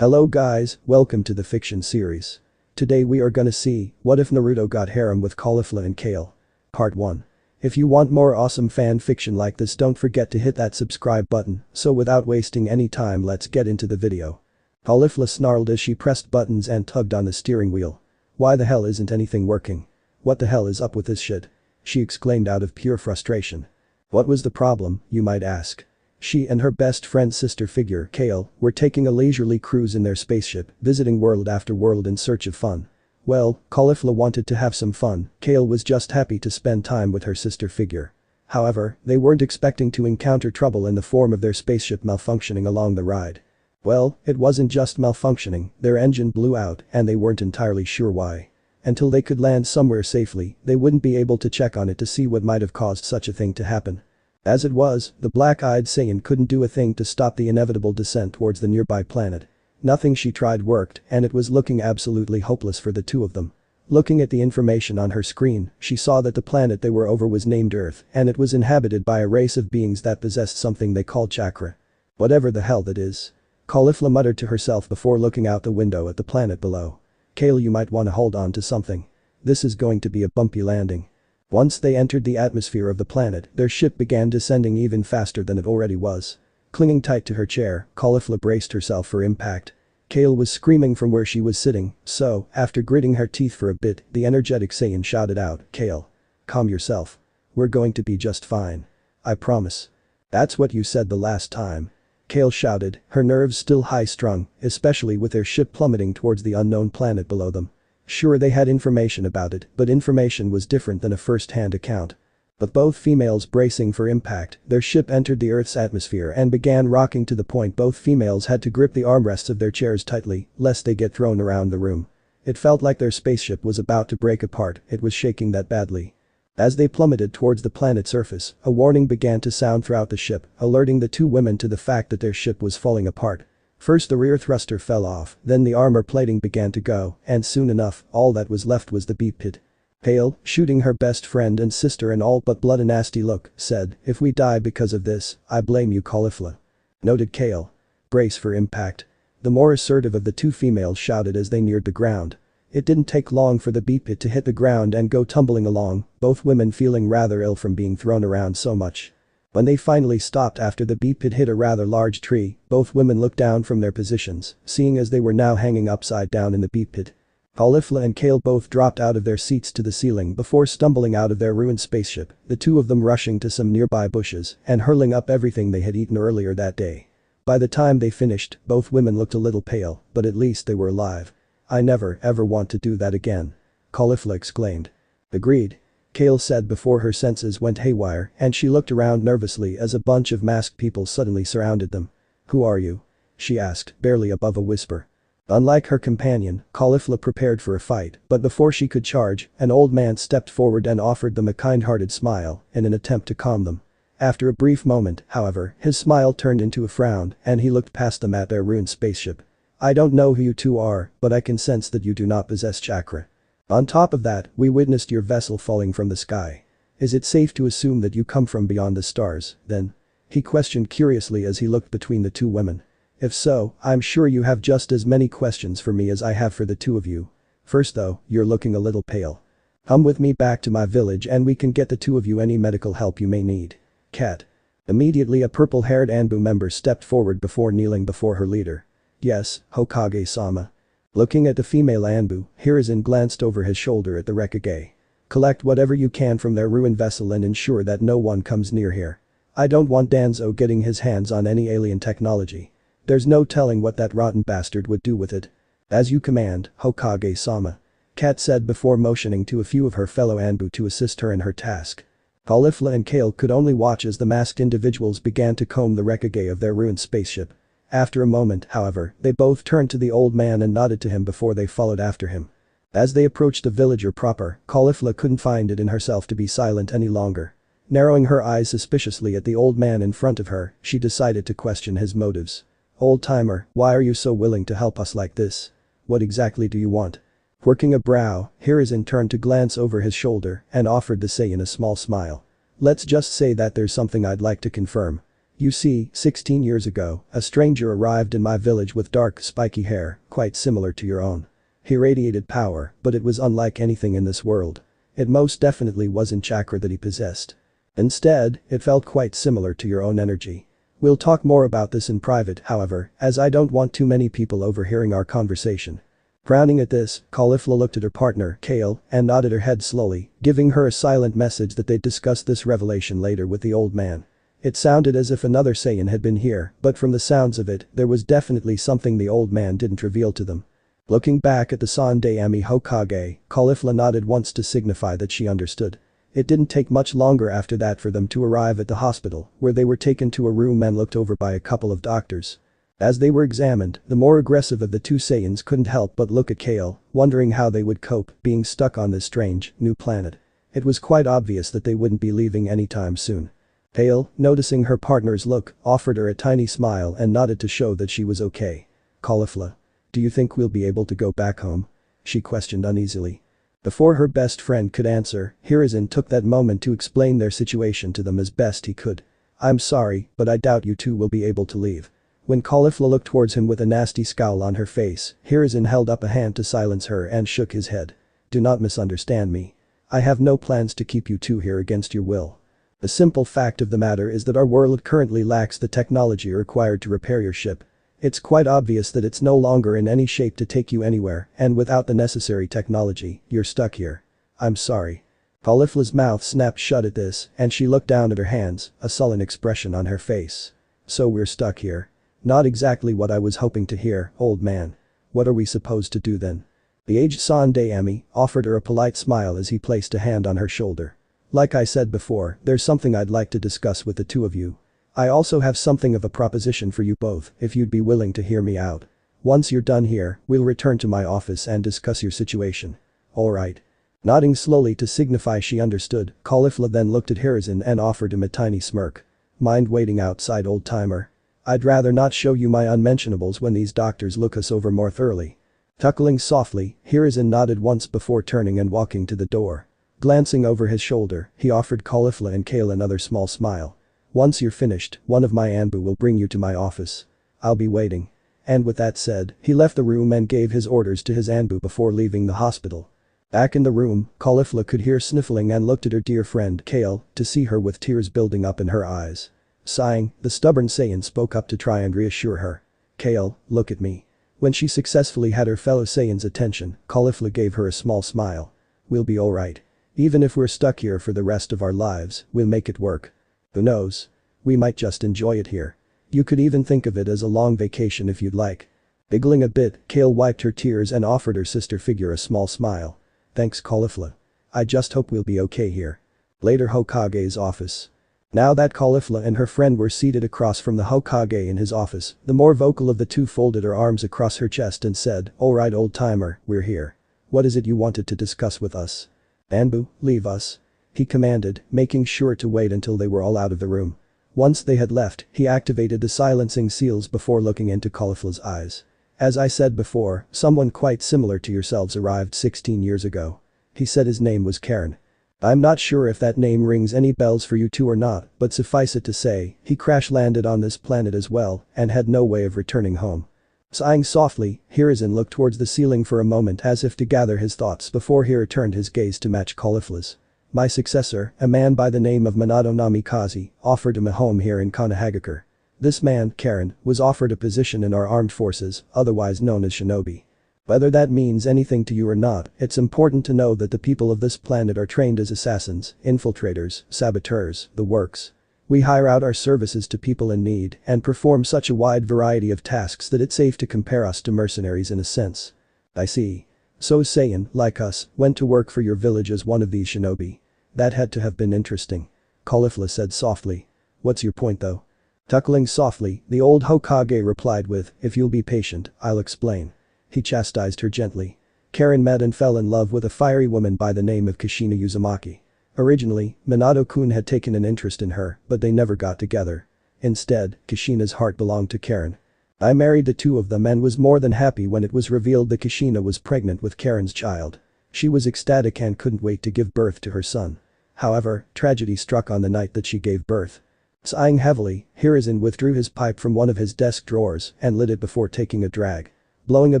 Hello guys, welcome to the fiction series. Today we are gonna see, what if Naruto got harem with Caulifla and Kale? Part 1. If you want more awesome fan fiction like this, don't forget to hit that subscribe button, so without wasting any time let's get into the video. Caulifla snarled as she pressed buttons and tugged on the steering wheel. Why the hell isn't anything working? What the hell is up with this shit? She exclaimed out of pure frustration. What was the problem, you might ask? She and her best friend's sister figure, Kale, were taking a leisurely cruise in their spaceship, visiting world after world in search of fun. Well, Caulifla wanted to have some fun, Kale was just happy to spend time with her sister figure. However, they weren't expecting to encounter trouble in the form of their spaceship malfunctioning along the ride. Well, it wasn't just malfunctioning, their engine blew out and they weren't entirely sure why. Until they could land somewhere safely, they wouldn't be able to check on it to see what might have caused such a thing to happen. As it was, the black-eyed Saiyan couldn't do a thing to stop the inevitable descent towards the nearby planet. Nothing she tried worked, and it was looking absolutely hopeless for the two of them. Looking at the information on her screen, she saw that the planet they were over was named Earth, and it was inhabited by a race of beings that possessed something they called chakra. Whatever the hell that is. Caulifla muttered to herself before looking out the window at the planet below. Kale, you might want to hold on to something. This is going to be a bumpy landing. Once they entered the atmosphere of the planet, their ship began descending even faster than it already was. Clinging tight to her chair, Caulifla braced herself for impact. Kale was screaming from where she was sitting, so, after gritting her teeth for a bit, the energetic Saiyan shouted out, "Kale. Calm yourself. We're going to be just fine. I promise." "That's what you said the last time." Kale shouted, her nerves still high-strung, especially with their ship plummeting towards the unknown planet below them. Sure, they had information about it, but information was different than a first-hand account. With both females bracing for impact, their ship entered the Earth's atmosphere and began rocking to the point both females had to grip the armrests of their chairs tightly, lest they get thrown around the room. It felt like their spaceship was about to break apart, it was shaking that badly. As they plummeted towards the planet's surface, a warning began to sound throughout the ship, alerting the two women to the fact that their ship was falling apart. First the rear thruster fell off, then the armor plating began to go, and soon enough, all that was left was the beep pit. Kale, shooting her best friend and sister an all but blood a nasty look, said, "If we die because of this, I blame you, Caulifla." Noted Kale. Brace for impact. The more assertive of the two females shouted as they neared the ground. It didn't take long for the beep pit to hit the ground and go tumbling along, both women feeling rather ill from being thrown around so much. When they finally stopped after the beep pit hit a rather large tree, both women looked down from their positions, seeing as they were now hanging upside down in the beep pit. Caulifla and Kale both dropped out of their seats to the ceiling before stumbling out of their ruined spaceship, the two of them rushing to some nearby bushes and hurling up everything they had eaten earlier that day. By the time they finished, both women looked a little pale, but at least they were alive. "I never ever want to do that again," Caulifla exclaimed. "Agreed," Kale said before her senses went haywire and she looked around nervously as a bunch of masked people suddenly surrounded them. "Who are you?" she asked, barely above a whisper. Unlike her companion, Caulifla prepared for a fight, but before she could charge, an old man stepped forward and offered them a kind-hearted smile in an attempt to calm them. After a brief moment, however, his smile turned into a frown and he looked past them at their ruined spaceship. "I don't know who you two are, but I can sense that you do not possess chakra. On top of that, we witnessed your vessel falling from the sky. Is it safe to assume that you come from beyond the stars, then?" he questioned curiously as he looked between the two women. "If so, I'm sure you have just as many questions for me as I have for the two of you. First though, you're looking a little pale. Come with me back to my village and we can get the two of you any medical help you may need." Cat. Immediately a purple-haired Anbu member stepped forward before kneeling before her leader. "Yes, Hokage-sama." Looking at the female Anbu, Hiruzen glanced over his shoulder at the Hokage. "Collect whatever you can from their ruined vessel and ensure that no one comes near here. I don't want Danzo getting his hands on any alien technology. There's no telling what that rotten bastard would do with it." "As you command, Hokage-sama," Kat said before motioning to a few of her fellow Anbu to assist her in her task. Caulifla and Kale could only watch as the masked individuals began to comb the Hokage of their ruined spaceship. After a moment, however, they both turned to the old man and nodded to him before they followed after him. As they approached the villager proper, Caulifla couldn't find it in herself to be silent any longer. Narrowing her eyes suspiciously at the old man in front of her, she decided to question his motives. "Old-timer, why are you so willing to help us like this? What exactly do you want?" Quirking a brow, Hiruzen turned to glance over his shoulder and offered the Saiyan a small smile. "Let's just say that there's something I'd like to confirm. You see, 16 years ago, a stranger arrived in my village with dark, spiky hair, quite similar to your own. He radiated power, but it was unlike anything in this world. It most definitely wasn't chakra that he possessed. Instead, it felt quite similar to your own energy. We'll talk more about this in private, however, as I don't want too many people overhearing our conversation. Frowning at this, Caulifla looked at her partner, Kale, and nodded her head slowly, giving her a silent message that they'd discuss this revelation later with the old man. It sounded as if another Saiyan had been here, but from the sounds of it, there was definitely something the old man didn't reveal to them. Looking back at the Sandaime Hokage, Caulifla nodded once to signify that she understood. It didn't take much longer after that for them to arrive at the hospital, where they were taken to a room and looked over by a couple of doctors. As they were examined, the more aggressive of the two Saiyans couldn't help but look at Kale, wondering how they would cope being stuck on this strange, new planet. It was quite obvious that they wouldn't be leaving anytime soon. Kale, noticing her partner's look, offered her a tiny smile and nodded to show that she was okay. Caulifla. Do you think we'll be able to go back home? She questioned uneasily. Before her best friend could answer, Hiruzen took that moment to explain their situation to them as best he could. I'm sorry, but I doubt you two will be able to leave. When Caulifla looked towards him with a nasty scowl on her face, Hiruzen held up a hand to silence her and shook his head. Do not misunderstand me. I have no plans to keep you two here against your will. The simple fact of the matter is that our world currently lacks the technology required to repair your ship. It's quite obvious that it's no longer in any shape to take you anywhere, and without the necessary technology, you're stuck here. I'm sorry. Caulifla's mouth snapped shut at this, and she looked down at her hands, a sullen expression on her face. So we're stuck here. Not exactly what I was hoping to hear, old man. What are we supposed to do then? The aged Sandaime offered her a polite smile as he placed a hand on her shoulder. Like I said before, there's something I'd like to discuss with the two of you. I also have something of a proposition for you both, if you'd be willing to hear me out. Once you're done here, we'll return to my office and discuss your situation. Alright. Nodding slowly to signify she understood, Caulifla then looked at Hiruzen and offered him a tiny smirk. Mind waiting outside, old timer? I'd rather not show you my unmentionables when these doctors look us over more thoroughly. Chuckling softly, Hiruzen nodded once before turning and walking to the door. Glancing over his shoulder, he offered Caulifla and Kale another small smile. Once you're finished, one of my Anbu will bring you to my office. I'll be waiting. And with that said, he left the room and gave his orders to his Anbu before leaving the hospital. Back in the room, Caulifla could hear sniffling and looked at her dear friend Kale to see her with tears building up in her eyes. Sighing, the stubborn Saiyan spoke up to try and reassure her. Kale, look at me. When she successfully had her fellow Saiyan's attention, Caulifla gave her a small smile. We'll be alright. Even if we're stuck here for the rest of our lives, we'll make it work. Who knows? We might just enjoy it here. You could even think of it as a long vacation if you'd like. Giggling a bit, Kale wiped her tears and offered her sister figure a small smile. Thanks, Caulifla. I just hope we'll be okay here. Later, Hokage's office. Now that Caulifla and her friend were seated across from the Hokage in his office, the more vocal of the two folded her arms across her chest and said, alright, old timer, we're here. What is it you wanted to discuss with us? Anbu, leave us. He commanded, making sure to wait until they were all out of the room. Once they had left, he activated the silencing seals before looking into Caulifla's eyes. As I said before, someone quite similar to yourselves arrived 16 years ago. He said his name was Karen. I'm not sure if that name rings any bells for you two or not, but suffice it to say, he crash landed on this planet as well and had no way of returning home. Sighing softly, Hiruzen looked towards the ceiling for a moment as if to gather his thoughts before he returned his gaze to match Caulifla's. My successor, a man by the name of Minato Namikaze, offered him a home here in Konohagakure. This man, Karen, was offered a position in our armed forces, otherwise known as shinobi. Whether that means anything to you or not, it's important to know that the people of this planet are trained as assassins, infiltrators, saboteurs, the works. We hire out our services to people in need and perform such a wide variety of tasks that it's safe to compare us to mercenaries in a sense. I see. So Saiyan, like us, went to work for your village as one of these shinobi. That had to have been interesting. Caulifla said softly. What's your point though? Chuckling softly, the old Hokage replied with, if you'll be patient, I'll explain. He chastised her gently. Karen met and fell in love with a fiery woman by the name of Kushina Uzumaki. Originally, Minato-kun had taken an interest in her, but they never got together. Instead, Kushina's heart belonged to Karen. I married the two of them and was more than happy when it was revealed that Kushina was pregnant with Karen's child. She was ecstatic and couldn't wait to give birth to her son. However, tragedy struck on the night that she gave birth. Sighing heavily, Hiruzen withdrew his pipe from one of his desk drawers and lit it before taking a drag. Blowing a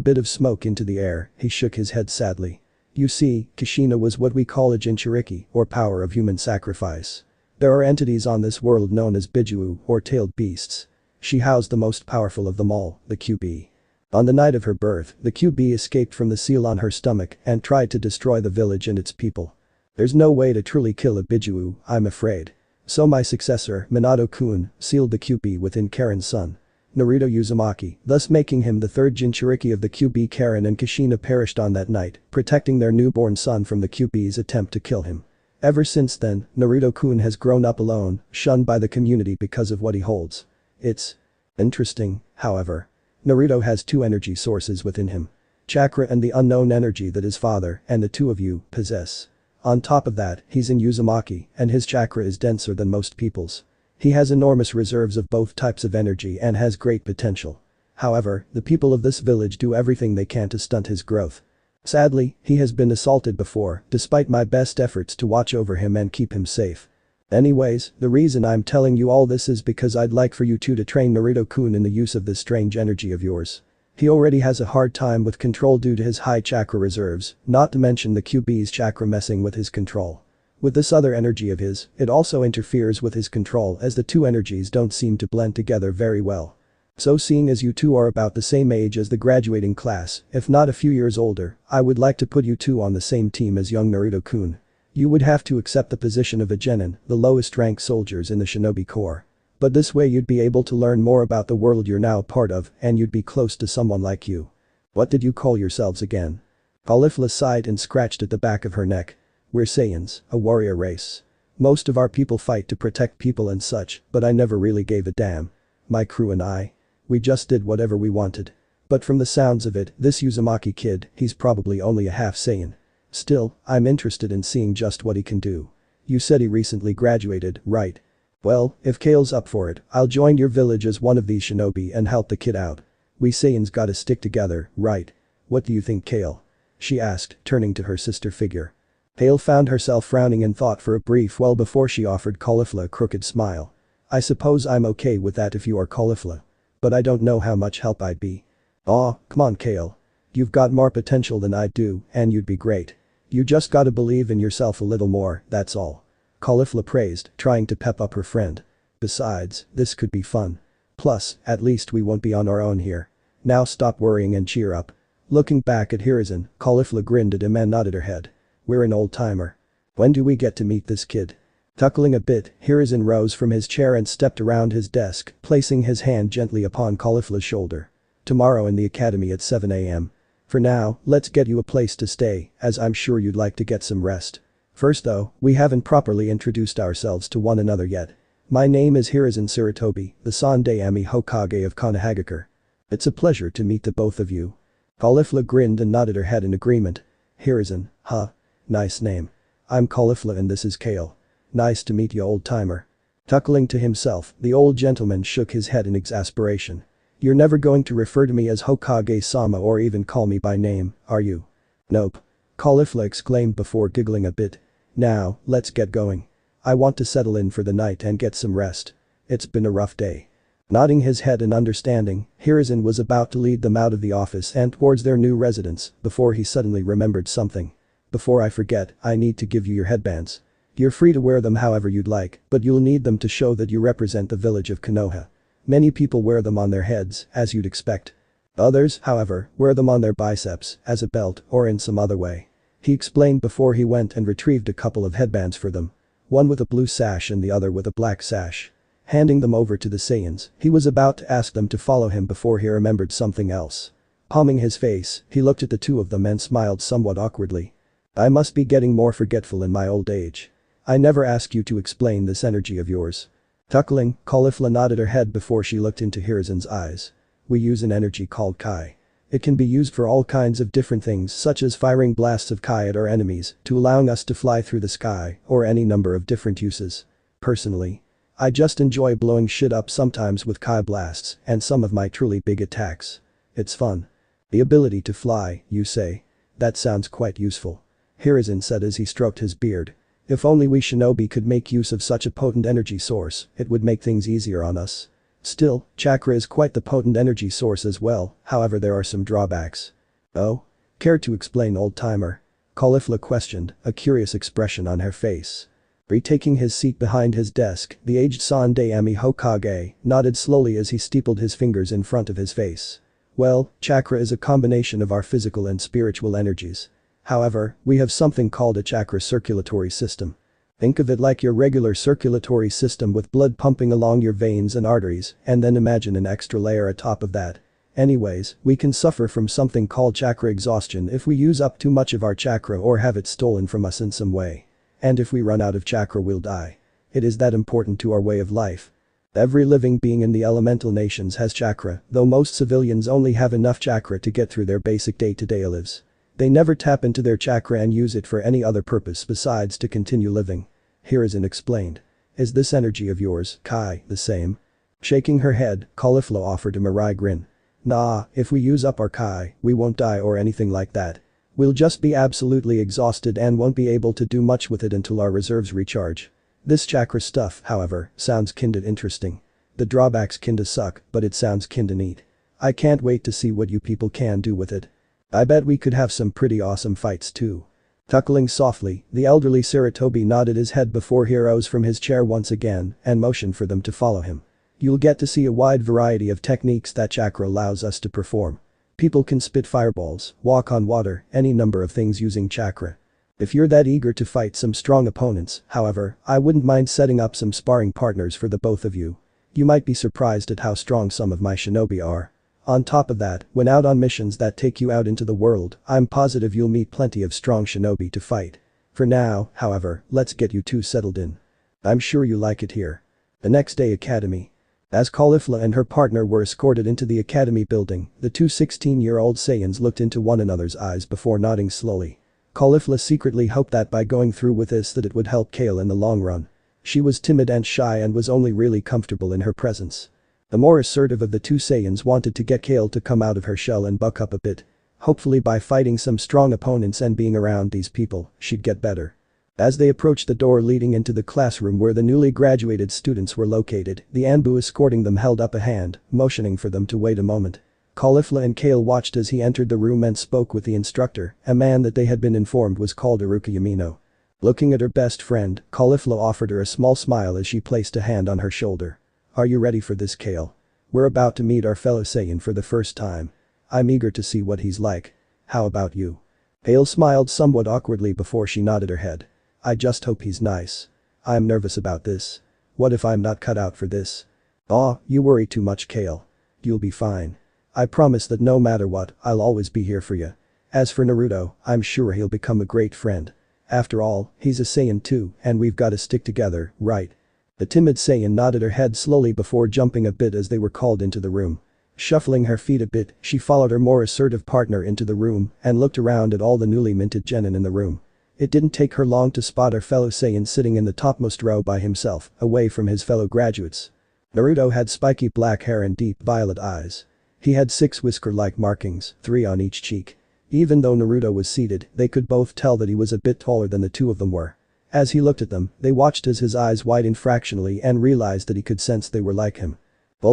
bit of smoke into the air, he shook his head sadly. You see, Kushina was what we call a Jinchuriki, or power of human sacrifice. There are entities on this world known as Biju, or tailed beasts. She housed the most powerful of them all, the QB. On the night of her birth, the QB escaped from the seal on her stomach and tried to destroy the village and its people. There's no way to truly kill a Biju, I'm afraid. So my successor, Minato-kun, sealed the QB within Karen's son, Naruto Uzumaki, thus making him the third Jinchuriki of the QB. Karen and Kushina perished on that night, protecting their newborn son from the QB's attempt to kill him. Ever since then, Naruto-kun has grown up alone, shunned by the community because of what he holds. It's interesting, however. Naruto has two energy sources within him. Chakra and the unknown energy that his father and the two of you possess. On top of that, he's in Uzumaki, and his chakra is denser than most people's. He has enormous reserves of both types of energy and has great potential. However, the people of this village do everything they can to stunt his growth. Sadly, he has been assaulted before, despite my best efforts to watch over him and keep him safe. Anyways, the reason I'm telling you all this is because I'd like for you two to train Naruto-kun in the use of this strange energy of yours. He already has a hard time with control due to his high chakra reserves, not to mention the QB's chakra messing with his control. With this other energy of his, it also interferes with his control as the two energies don't seem to blend together very well. So seeing as you two are about the same age as the graduating class, if not a few years older, I would like to put you two on the same team as young Naruto-kun. You would have to accept the position of a genin, the lowest ranked soldiers in the shinobi corps. But this way you'd be able to learn more about the world you're now part of and you'd be close to someone like you. What did you call yourselves again? Caulifla sighed and scratched at the back of her neck. We're Saiyans, a warrior race. Most of our people fight to protect people and such, but I never really gave a damn. My crew and I. We just did whatever we wanted. But from the sounds of it, this Uzumaki kid, he's probably only a half Saiyan. Still, I'm interested in seeing just what he can do. You said he recently graduated, right? Well, if Kale's up for it, I'll join your village as one of these shinobi and help the kid out. We Saiyans gotta stick together, right? What do you think, Kale? She asked, turning to her sister figure. Kale found herself frowning in thought for a brief while before she offered Caulifla a crooked smile. I suppose I'm okay with that if you are Caulifla. But I don't know how much help I'd be. Aw, come on Kale. You've got more potential than I do, and you'd be great. You just gotta believe in yourself a little more, that's all. Caulifla praised, trying to pep up her friend. Besides, this could be fun. Plus, at least we won't be on our own here. Now stop worrying and cheer up. Looking back at Hiruzen, Caulifla grinned at him and nodded her head. We're an old-timer. When do we get to meet this kid? Chuckling a bit, Hiruzen rose from his chair and stepped around his desk, placing his hand gently upon Caulifla's shoulder. Tomorrow in the academy at 7 a.m. For now, let's get you a place to stay, as I'm sure you'd like to get some rest. First though, we haven't properly introduced ourselves to one another yet. My name is Hiruzen Sarutobi, the Sandaime Hokage of Konohagakure. It's a pleasure to meet the both of you. Caulifla grinned and nodded her head in agreement. Hiruzen, huh? Nice name. I'm Caulifla and this is Kale. Nice to meet you, old-timer. Chuckling to himself, the old gentleman shook his head in exasperation. You're never going to refer to me as Hokage-sama or even call me by name, are you? Nope. Caulifla exclaimed before giggling a bit. Now, let's get going. I want to settle in for the night and get some rest. It's been a rough day. Nodding his head in understanding, Hiruzen was about to lead them out of the office and towards their new residence before he suddenly remembered something. Before I forget, I need to give you your headbands. You're free to wear them however you'd like, but you'll need them to show that you represent the village of Konoha. Many people wear them on their heads, as you'd expect. Others, however, wear them on their biceps, as a belt, or in some other way. He explained before he went and retrieved a couple of headbands for them. One with a blue sash and the other with a black sash. Handing them over to the Saiyans, he was about to ask them to follow him before he remembered something else. Palming his face, he looked at the two of them and smiled somewhat awkwardly. I must be getting more forgetful in my old age. I never asked you to explain this energy of yours. Chuckling, Caulifla nodded her head before she looked into Hiruzen's eyes. We use an energy called Kai. It can be used for all kinds of different things such as firing blasts of Kai at our enemies to allowing us to fly through the sky or any number of different uses. Personally, I just enjoy blowing shit up sometimes with Kai blasts and some of my truly big attacks. It's fun. The ability to fly, you say? That sounds quite useful. Hiruzen said as he stroked his beard. If only we shinobi could make use of such a potent energy source, it would make things easier on us. Still, chakra is quite the potent energy source as well, however there are some drawbacks. Oh? Care to explain, old-timer? Caulifla questioned, a curious expression on her face. Retaking his seat behind his desk, the aged Sandaime Hokage nodded slowly as he steepled his fingers in front of his face. Well, chakra is a combination of our physical and spiritual energies. However, we have something called a chakra circulatory system. Think of it like your regular circulatory system with blood pumping along your veins and arteries, and then imagine an extra layer atop of that. Anyways, we can suffer from something called chakra exhaustion if we use up too much of our chakra or have it stolen from us in some way. And if we run out of chakra, we'll die. It is that important to our way of life. Every living being in the elemental nations has chakra, though most civilians only have enough chakra to get through their basic day-to-day lives. They never tap into their chakra and use it for any other purpose besides to continue living. Here is an explained. Is this energy of yours, Kai, the same? Shaking her head, Caulifla offered a wry grin. Nah, if we use up our Kai, we won't die or anything like that. We'll just be absolutely exhausted and won't be able to do much with it until our reserves recharge. This chakra stuff, however, sounds kinda interesting. The drawbacks kinda suck, but it sounds kinda neat. I can't wait to see what you people can do with it. I bet we could have some pretty awesome fights too. Chuckling softly, the elderly Saratobi nodded his head before he rose from his chair once again and motioned for them to follow him. You'll get to see a wide variety of techniques that chakra allows us to perform. People can spit fireballs, walk on water, any number of things using chakra. If you're that eager to fight some strong opponents, however, I wouldn't mind setting up some sparring partners for the both of you. You might be surprised at how strong some of my shinobi are. On top of that, when out on missions that take you out into the world, I'm positive you'll meet plenty of strong shinobi to fight. For now, however, let's get you two settled in. I'm sure you like it here. The next day, Academy. As Caulifla and her partner were escorted into the academy building, the two 16-year-old Saiyans looked into one another's eyes before nodding slowly. Caulifla secretly hoped that by going through with this that it would help Kale in the long run. She was timid and shy and was only really comfortable in her presence. The more assertive of the two Saiyans wanted to get Kale to come out of her shell and buck up a bit. Hopefully by fighting some strong opponents and being around these people, she'd get better. As they approached the door leading into the classroom where the newly graduated students were located, the Anbu escorting them held up a hand, motioning for them to wait a moment. Caulifla and Kale watched as he entered the room and spoke with the instructor, a man that they had been informed was called Iruka Yamino. Looking at her best friend, Caulifla offered her a small smile as she placed a hand on her shoulder. Are you ready for this, Kale? We're about to meet our fellow Saiyan for the first time. I'm eager to see what he's like. How about you? Kale smiled somewhat awkwardly before she nodded her head. I just hope he's nice. I'm nervous about this. What if I'm not cut out for this? Aw, you worry too much, Kale. You'll be fine. I promise that no matter what, I'll always be here for you. As for Naruto, I'm sure he'll become a great friend. After all, he's a Saiyan too, and we've gotta stick together, right? The timid Saiyan nodded her head slowly before jumping a bit as they were called into the room. Shuffling her feet a bit, she followed her more assertive partner into the room and looked around at all the newly minted genin in the room. It didn't take her long to spot her fellow Saiyan sitting in the topmost row by himself, away from his fellow graduates. Naruto had spiky black hair and deep violet eyes. He had 6 whisker-like markings, 3 on each cheek. Even though Naruto was seated, they could both tell that he was a bit taller than the two of them were. As he looked at them, they watched as his eyes widened fractionally and realized that he could sense they were like him.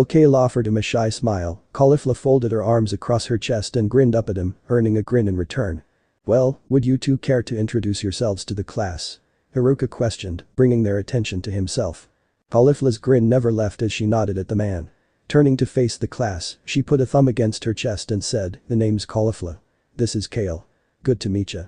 Kale offered him a shy smile. Caulifla folded her arms across her chest and grinned up at him, earning a grin in return. Well, would you two care to introduce yourselves to the class? Haruka questioned, bringing their attention to himself. Caulifla's grin never left as she nodded at the man. Turning to face the class, she put a thumb against her chest and said, the name's Caulifla. This is Kale. Good to meet ya.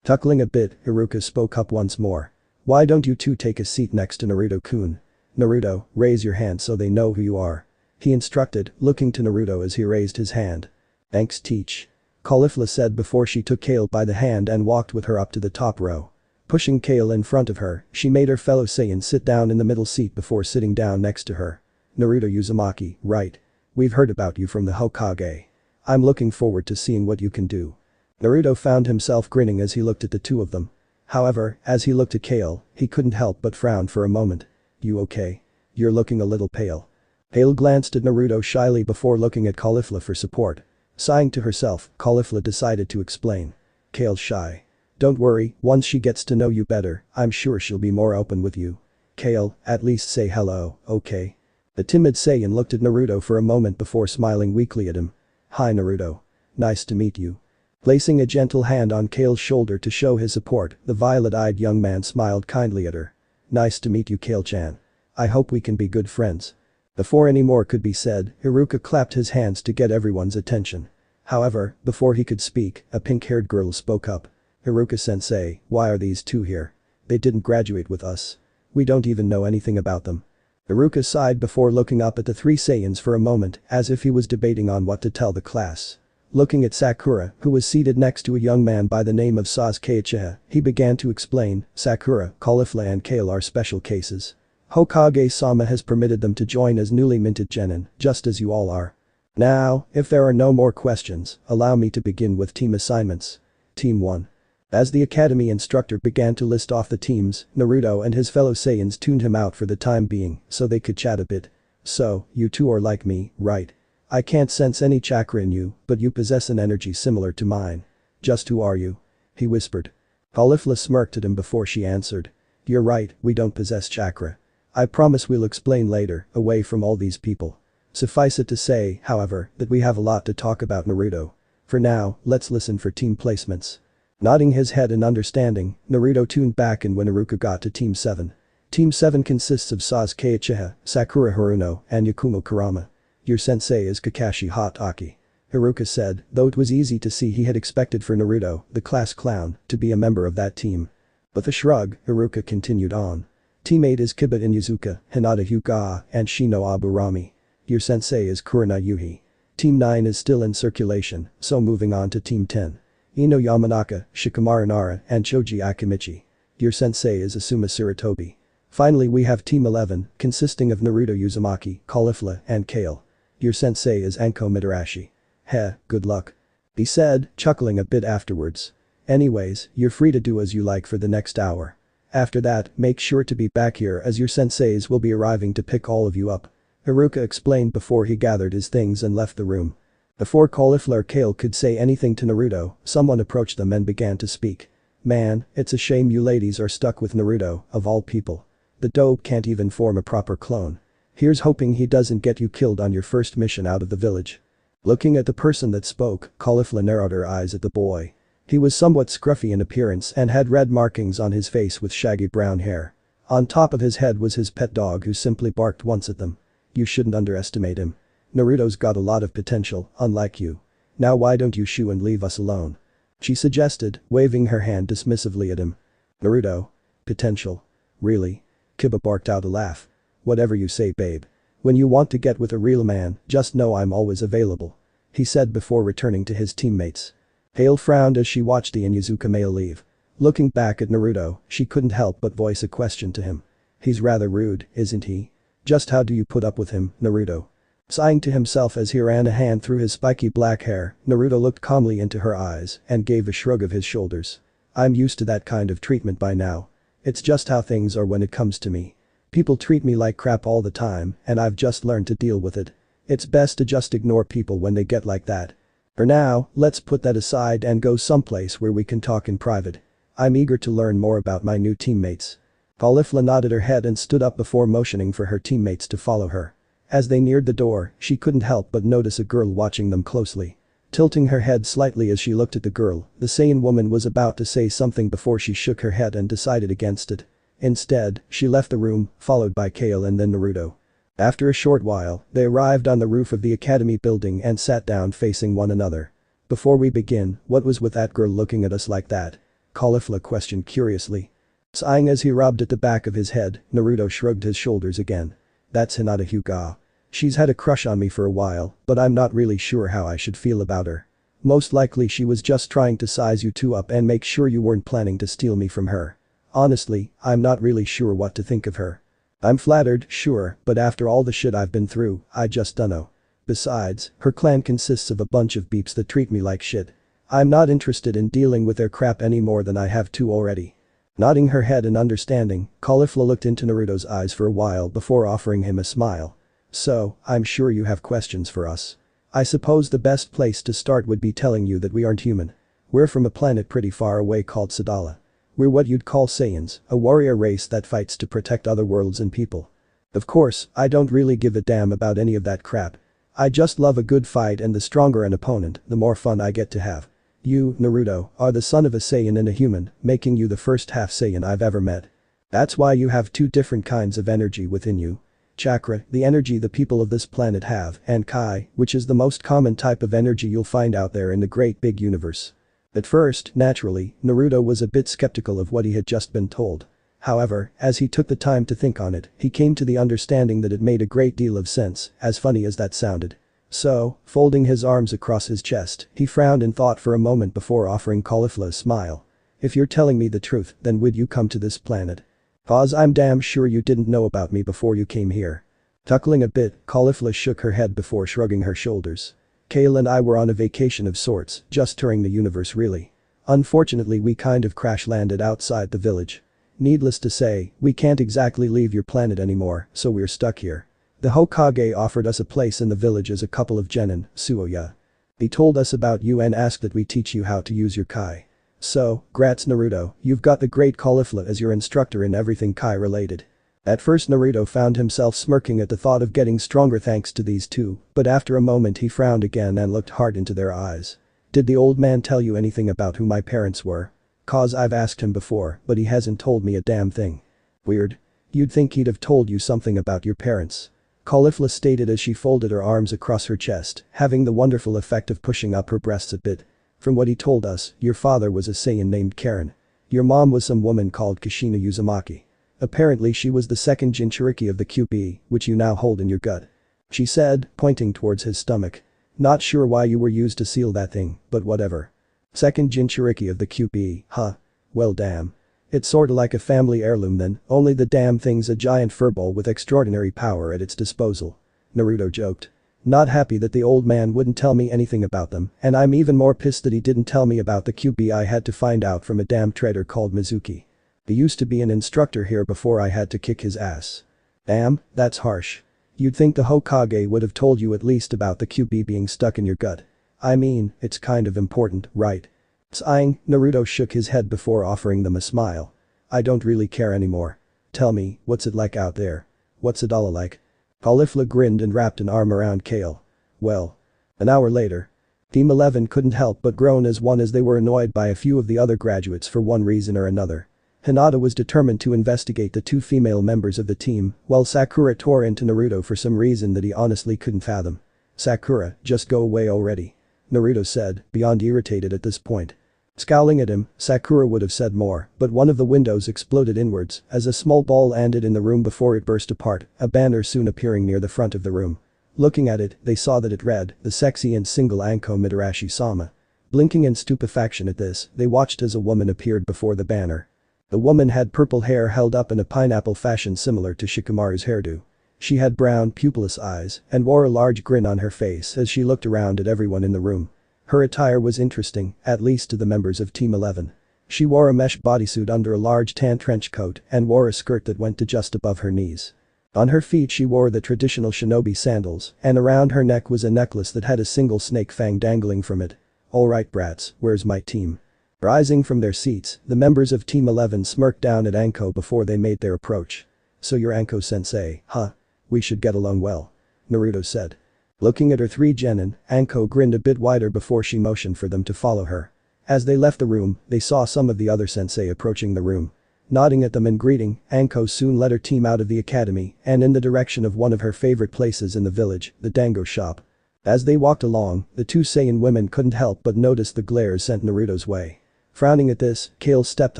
Chuckling a bit, Haruka spoke up once more. Why don't you two take a seat next to Naruto-kun? Naruto, raise your hand so they know who you are. He instructed, looking to Naruto as he raised his hand. Thanks, Teach. Caulifla said before she took Kale by the hand and walked with her up to the top row. Pushing Kale in front of her, she made her fellow Saiyan sit down in the middle seat before sitting down next to her. Naruto Uzumaki, right. We've heard about you from the Hokage. I'm looking forward to seeing what you can do. Naruto found himself grinning as he looked at the two of them. However, as he looked at Kale, he couldn't help but frown for a moment. You okay? You're looking a little pale. Kale glanced at Naruto shyly before looking at Caulifla for support. Sighing to herself, Caulifla decided to explain. Kale's shy. Don't worry, once she gets to know you better, I'm sure she'll be more open with you. Kale, at least say hello, okay? The timid Saiyan looked at Naruto for a moment before smiling weakly at him. Hi Naruto. Nice to meet you. Placing a gentle hand on Kale's shoulder to show his support, the violet-eyed young man smiled kindly at her. Nice to meet you Kale-chan. I hope we can be good friends. Before any more could be said, Hiruka clapped his hands to get everyone's attention. However, before he could speak, a pink-haired girl spoke up. Hiruka-sensei, why are these two here? They didn't graduate with us. We don't even know anything about them. Hiruka sighed before looking up at the three Saiyans for a moment, as if he was debating on what to tell the class. Looking at Sakura, who was seated next to a young man by the name of Sasuke Uchiha, he began to explain, Sakura, Caulifla and Kale are special cases. Hokage-sama has permitted them to join as newly minted genin, just as you all are. Now, if there are no more questions, allow me to begin with team assignments. Team 1. As the academy instructor began to list off the teams, Naruto and his fellow Saiyans tuned him out for the time being, so they could chat a bit. So, you two are like me, right? I can't sense any chakra in you, but you possess an energy similar to mine. Just who are you? He whispered. Caulifla smirked at him before she answered. You're right, we don't possess chakra. I promise we'll explain later, away from all these people. Suffice it to say, however, that we have a lot to talk about Naruto. For now, let's listen for team placements. Nodding his head in understanding, Naruto tuned back in when Hiruka got to Team 7. Team 7 consists of Sasuke Uchiha, Sakura Haruno, and Yakumo Kurama. Your sensei is Kakashi Hokage. Hiruka said, though it was easy to see he had expected for Naruto, the class clown, to be a member of that team. With a shrug, Hiruka continued on. Team 8 is Kiba Inuzuka, Hinata Hyuga, and Shino Aburami. Your sensei is Kurina Yuhi. Team 9 is still in circulation, so moving on to Team 10. Ino Yamanaka, Shikamaru Nara, and Choji Akimichi. Your sensei is Asuma Sarutobi. Finally we have Team 11, consisting of Naruto Uzumaki, Caulifla, and Kale. Your sensei is Anko Mitarashi. Heh, good luck. He said, chuckling a bit afterwards. Anyways, you're free to do as you like for the next hour. After that, make sure to be back here as your senseis will be arriving to pick all of you up. Hiruka explained before he gathered his things and left the room. Before Caulifla or Kale could say anything to Naruto, someone approached them and began to speak. Man, it's a shame you ladies are stuck with Naruto, of all people. The dope can't even form a proper clone. Here's hoping he doesn't get you killed on your first mission out of the village. Looking at the person that spoke, Caulifla narrowed her eyes at the boy. He was somewhat scruffy in appearance and had red markings on his face with shaggy brown hair. On top of his head was his pet dog who simply barked once at them. You shouldn't underestimate him. Naruto's got a lot of potential, unlike you. Now why don't you shoo and leave us alone? She suggested, waving her hand dismissively at him. Naruto? Potential? Really? Kiba barked out a laugh. Whatever you say babe. When you want to get with a real man, just know I'm always available. He said before returning to his teammates. Hale frowned as she watched the Inuzuka male leave. Looking back at Naruto, she couldn't help but voice a question to him. He's rather rude, isn't he? Just how do you put up with him, Naruto? Sighing to himself as he ran a hand through his spiky black hair, Naruto looked calmly into her eyes and gave a shrug of his shoulders. I'm used to that kind of treatment by now. It's just how things are when it comes to me. People treat me like crap all the time and I've just learned to deal with it. It's best to just ignore people when they get like that. For now, let's put that aside and go someplace where we can talk in private. I'm eager to learn more about my new teammates. Caulifla nodded her head and stood up before motioning for her teammates to follow her. As they neared the door, she couldn't help but notice a girl watching them closely. Tilting her head slightly as she looked at the girl, the Saiyan woman was about to say something before she shook her head and decided against it. Instead, she left the room, followed by Kale and then Naruto. After a short while, they arrived on the roof of the academy building and sat down facing one another. Before we begin, what was with that girl looking at us like that? Caulifla questioned curiously. Sighing as he rubbed at the back of his head, Naruto shrugged his shoulders again. That's Hinata Hyuga. She's had a crush on me for a while, but I'm not really sure how I should feel about her. Most likely she was just trying to size you two up and make sure you weren't planning to steal me from her. Honestly, I'm not really sure what to think of her. I'm flattered, sure, but after all the shit I've been through, I just dunno. Besides, her clan consists of a bunch of beeps that treat me like shit. I'm not interested in dealing with their crap any more than I have to already. Nodding her head in understanding, Caulifla looked into Naruto's eyes for a while before offering him a smile. So, I'm sure you have questions for us. I suppose the best place to start would be telling you that we aren't human. We're from a planet pretty far away called Sadala. We're what you'd call Saiyans, a warrior race that fights to protect other worlds and people. Of course, I don't really give a damn about any of that crap. I just love a good fight, and the stronger an opponent, the more fun I get to have. You, Naruto, are the son of a Saiyan and a human, making you the first half Saiyan I've ever met. That's why you have two different kinds of energy within you. Chakra, the energy the people of this planet have, and Kai, which is the most common type of energy you'll find out there in the great big universe. At first, naturally, Naruto was a bit skeptical of what he had just been told. However, as he took the time to think on it, he came to the understanding that it made a great deal of sense, as funny as that sounded. So, folding his arms across his chest, he frowned in thought for a moment before offering Caulifla a smile. If you're telling me the truth, then would you come to this planet? Cause I'm damn sure you didn't know about me before you came here. Chuckling a bit, Caulifla shook her head before shrugging her shoulders. Kale and I were on a vacation of sorts, just touring the universe really. Unfortunately, we kind of crash landed outside the village. Needless to say, we can't exactly leave your planet anymore, so we're stuck here. The Hokage offered us a place in the village as a couple of genin, Suoya. He told us about you and asked that we teach you how to use your Kai. So, grats Naruto, you've got the great Caulifla as your instructor in everything Kai related. At first Naruto found himself smirking at the thought of getting stronger thanks to these two, but after a moment he frowned again and looked hard into their eyes. Did the old man tell you anything about who my parents were? Cause I've asked him before, but he hasn't told me a damn thing. Weird. You'd think he'd have told you something about your parents. Caulifla stated as she folded her arms across her chest, having the wonderful effect of pushing up her breasts a bit. From what he told us, your father was a Saiyan named Karen. Your mom was some woman called Kushina Uzumaki. Apparently she was the second Jinchuriki of the QB, which you now hold in your gut. She said, pointing towards his stomach. Not sure why you were used to seal that thing, but whatever. Second Jinchuriki of the QB, huh? Well damn. It's sorta like a family heirloom then, only the damn thing's a giant furball with extraordinary power at its disposal. Naruto joked. Not happy that the old man wouldn't tell me anything about them, and I'm even more pissed that he didn't tell me about the QB I had to find out from a damn traitor called Mizuki. He used to be an instructor here before I had to kick his ass. Damn, that's harsh. You'd think the Hokage would have told you at least about the QB being stuck in your gut. I mean, it's kind of important, right? Sighing, Naruto shook his head before offering them a smile. I don't really care anymore. Tell me, what's it like out there? What's Sadala like? Caulifla grinned and wrapped an arm around Kale. Well. An hour later. Team 11 couldn't help but groan as one as they were annoyed by a few of the other graduates for one reason or another. Hinata was determined to investigate the two female members of the team, while Sakura tore into Naruto for some reason that he honestly couldn't fathom. Sakura, just go away already. Naruto said, beyond irritated at this point. Scowling at him, Sakura would have said more, but one of the windows exploded inwards as a small ball landed in the room before it burst apart, a banner soon appearing near the front of the room. Looking at it, they saw that it read, the sexy and single Anko Mitarashi-sama. Blinking in stupefaction at this, they watched as a woman appeared before the banner. The woman had purple hair held up in a pineapple fashion similar to Shikamaru's hairdo. She had brown, pupilless eyes and wore a large grin on her face as she looked around at everyone in the room. Her attire was interesting, at least to the members of Team 11. She wore a mesh bodysuit under a large tan trench coat and wore a skirt that went to just above her knees. On her feet she wore the traditional shinobi sandals, and around her neck was a necklace that had a single snake fang dangling from it. Alright brats, where's my team? Rising from their seats, the members of Team 11 smirked down at Anko before they made their approach. So you're Anko-sensei, huh? We should get along well. Naruto said. Looking at her three genin, Anko grinned a bit wider before she motioned for them to follow her. As they left the room, they saw some of the other sensei approaching the room. Nodding at them in greeting, Anko soon led her team out of the academy and in the direction of one of her favorite places in the village, the dango shop. As they walked along, the two Saiyan women couldn't help but notice the glares sent Naruto's way. Frowning at this, Kale stepped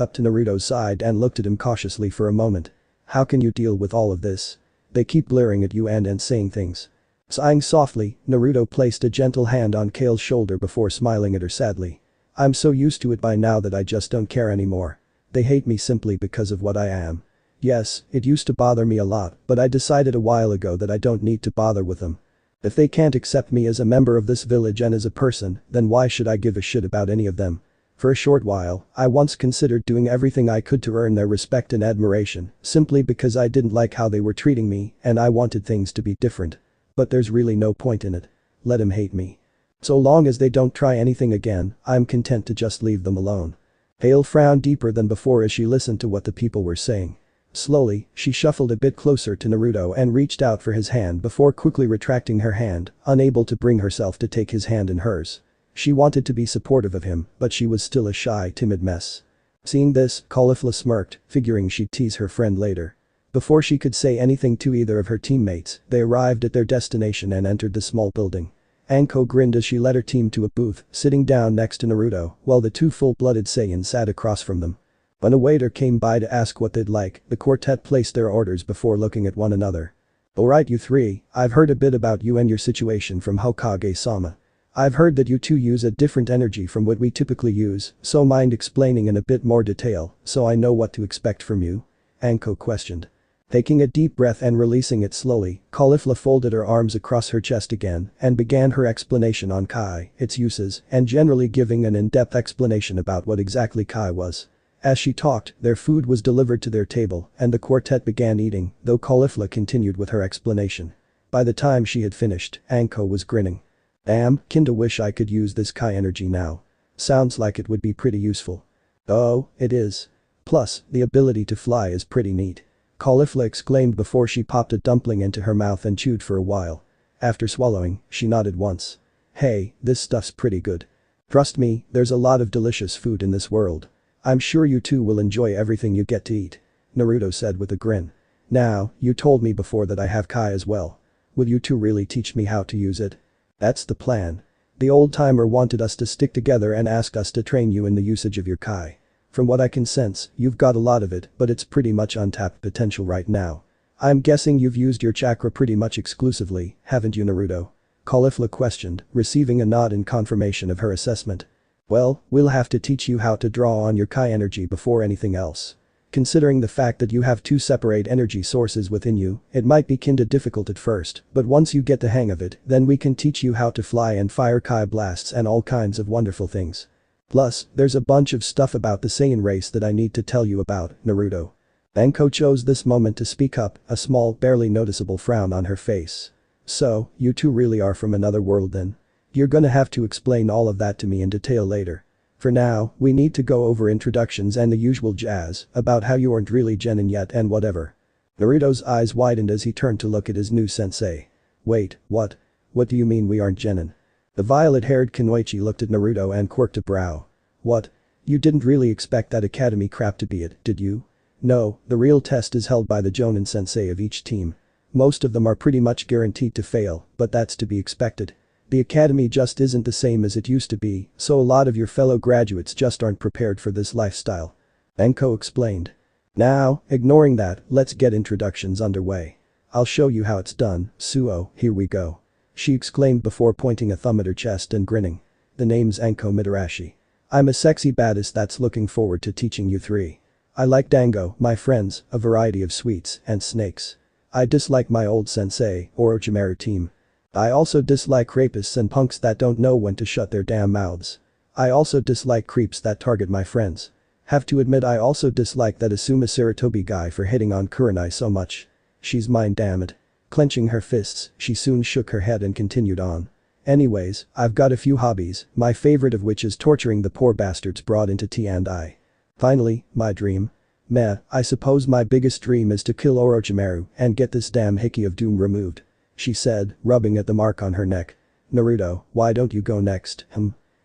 up to Naruto's side and looked at him cautiously for a moment. How can you deal with all of this? They keep glaring at you and saying things. Sighing softly, Naruto placed a gentle hand on Kale's shoulder before smiling at her sadly. I'm so used to it by now that I just don't care anymore. They hate me simply because of what I am. Yes, it used to bother me a lot, but I decided a while ago that I don't need to bother with them. If they can't accept me as a member of this village and as a person, then why should I give a shit about any of them? For a short while, I once considered doing everything I could to earn their respect and admiration, simply because I didn't like how they were treating me and I wanted things to be different. But there's really no point in it. Let him hate me. So long as they don't try anything again, I'm content to just leave them alone. Kale frowned deeper than before as she listened to what the people were saying. Slowly, she shuffled a bit closer to Naruto and reached out for his hand before quickly retracting her hand, unable to bring herself to take his hand in hers. She wanted to be supportive of him, but she was still a shy, timid mess. Seeing this, Caulifla smirked, figuring she'd tease her friend later. Before she could say anything to either of her teammates, they arrived at their destination and entered the small building. Anko grinned as she led her team to a booth, sitting down next to Naruto, while the two full-blooded Saiyans sat across from them. When a waiter came by to ask what they'd like, the quartet placed their orders before looking at one another. "Alright you three, I've heard a bit about you and your situation from Hokage-sama. I've heard that you two use a different energy from what we typically use, so mind explaining in a bit more detail, so I know what to expect from you?" Anko questioned. Taking a deep breath and releasing it slowly, Caulifla folded her arms across her chest again and began her explanation on Kai, its uses, and generally giving an in-depth explanation about what exactly Kai was. As she talked, their food was delivered to their table and the quartet began eating, though Caulifla continued with her explanation. By the time she had finished, Anko was grinning. "Damn, kinda wish I could use this Kai energy now. Sounds like it would be pretty useful." "Oh, it is. Plus, the ability to fly is pretty neat." Caulifla exclaimed before she popped a dumpling into her mouth and chewed for a while. After swallowing, she nodded once. "Hey, this stuff's pretty good. Trust me, there's a lot of delicious food in this world. I'm sure you two will enjoy everything you get to eat," Naruto said with a grin. "Now, you told me before that I have Kai as well. Will you two really teach me how to use it?" "That's the plan. The old-timer wanted us to stick together and asked us to train you in the usage of your Kai. From what I can sense, you've got a lot of it, but it's pretty much untapped potential right now. I'm guessing you've used your chakra pretty much exclusively, haven't you Naruto?" Caulifla questioned, receiving a nod in confirmation of her assessment. "Well, we'll have to teach you how to draw on your Kai energy before anything else. Considering the fact that you have two separate energy sources within you, it might be kinda difficult at first, but once you get the hang of it, then we can teach you how to fly and fire Kai blasts and all kinds of wonderful things. Plus, there's a bunch of stuff about the Saiyan race that I need to tell you about, Naruto." Anko chose this moment to speak up, a small, barely noticeable frown on her face. "So, you two really are from another world then? You're gonna have to explain all of that to me in detail later. For now, we need to go over introductions and the usual jazz about how you aren't really genin yet and whatever." Naruto's eyes widened as he turned to look at his new sensei. "Wait, what? What do you mean we aren't genin?" The violet-haired Kunoichi looked at Naruto and quirked a brow. "What? You didn't really expect that academy crap to be it, did you? No, the real test is held by the Jonin sensei of each team. Most of them are pretty much guaranteed to fail, but that's to be expected. The academy just isn't the same as it used to be, so a lot of your fellow graduates just aren't prepared for this lifestyle," Anko explained. "Now, ignoring that, let's get introductions underway. I'll show you how it's done, Suo, here we go," she exclaimed before pointing a thumb at her chest and grinning. "The name's Anko Mitarashi. I'm a sexy badass that's looking forward to teaching you three. I like dango, my friends, a variety of sweets, and snakes. I dislike my old sensei, Orochimaru team. I also dislike rapists and punks that don't know when to shut their damn mouths. I also dislike creeps that target my friends. Have to admit I also dislike that Asuma Saratobi guy for hitting on Kurenai so much. She's mine damn it." Clenching her fists, she soon shook her head and continued on. "Anyways, I've got a few hobbies, my favorite of which is torturing the poor bastards brought into T&I. Finally, my dream. Meh, I suppose my biggest dream is to kill Orochimaru and get this damn hickey of doom removed," she said, rubbing at the mark on her neck. "Naruto, why don't you go next,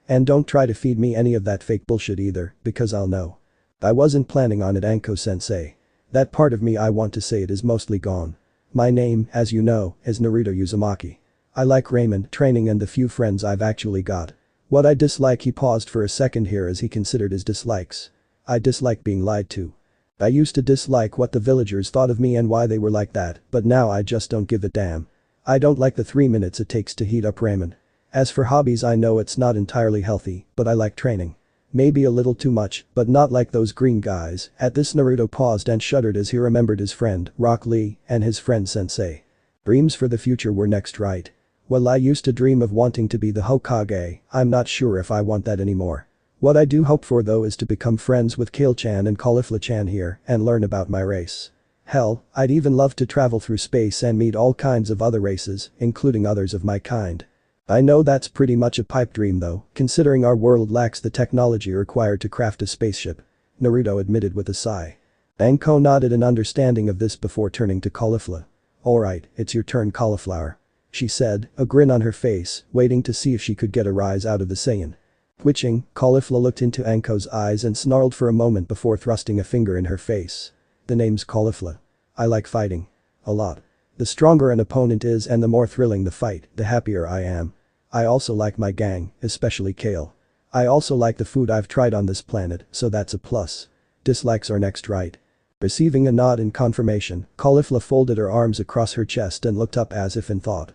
And don't try to feed me any of that fake bullshit either, because I'll know." "I wasn't planning on it Anko-sensei. That part of me I want to say it is mostly gone. My name, as you know, is Naruto Uzumaki. I like ramen, training and the few friends I've actually got. What I dislike." He paused for a second here as he considered his dislikes. "I dislike being lied to. I used to dislike what the villagers thought of me and why they were like that, but now I just don't give a damn. I don't like the 3 minutes it takes to heat up ramen. As for hobbies I know it's not entirely healthy, but I like training. Maybe a little too much, but not like those green guys." At this Naruto paused and shuddered as he remembered his friend, Rock Lee, and his friend Sensei. Dreams for the future were next, right? Well, I used to dream of wanting to be the Hokage. I'm not sure if I want that anymore. What I do hope for though is to become friends with Kale-chan and Caulifla-chan here and learn about my race. Hell, I'd even love to travel through space and meet all kinds of other races, including others of my kind. I know that's pretty much a pipe dream though, considering our world lacks the technology required to craft a spaceship. Naruto admitted with a sigh. Anko nodded in understanding of this before turning to Caulifla. Alright, it's your turn cauliflower. She said, a grin on her face, waiting to see if she could get a rise out of the Saiyan. Twitching, Caulifla looked into Anko's eyes and snarled for a moment before thrusting a finger in her face. The name's Caulifla. I like fighting. A lot. The stronger an opponent is and the more thrilling the fight, the happier I am. I also like my gang, especially Kale. I also like the food I've tried on this planet, so that's a plus. Dislikes are next, right? Receiving a nod in confirmation, Caulifla folded her arms across her chest and looked up as if in thought.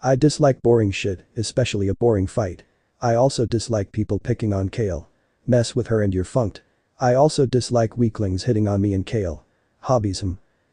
I dislike boring shit, especially a boring fight. I also dislike people picking on Kale. Mess with her and you're funked. I also dislike weaklings hitting on me and Kale. Hobbies.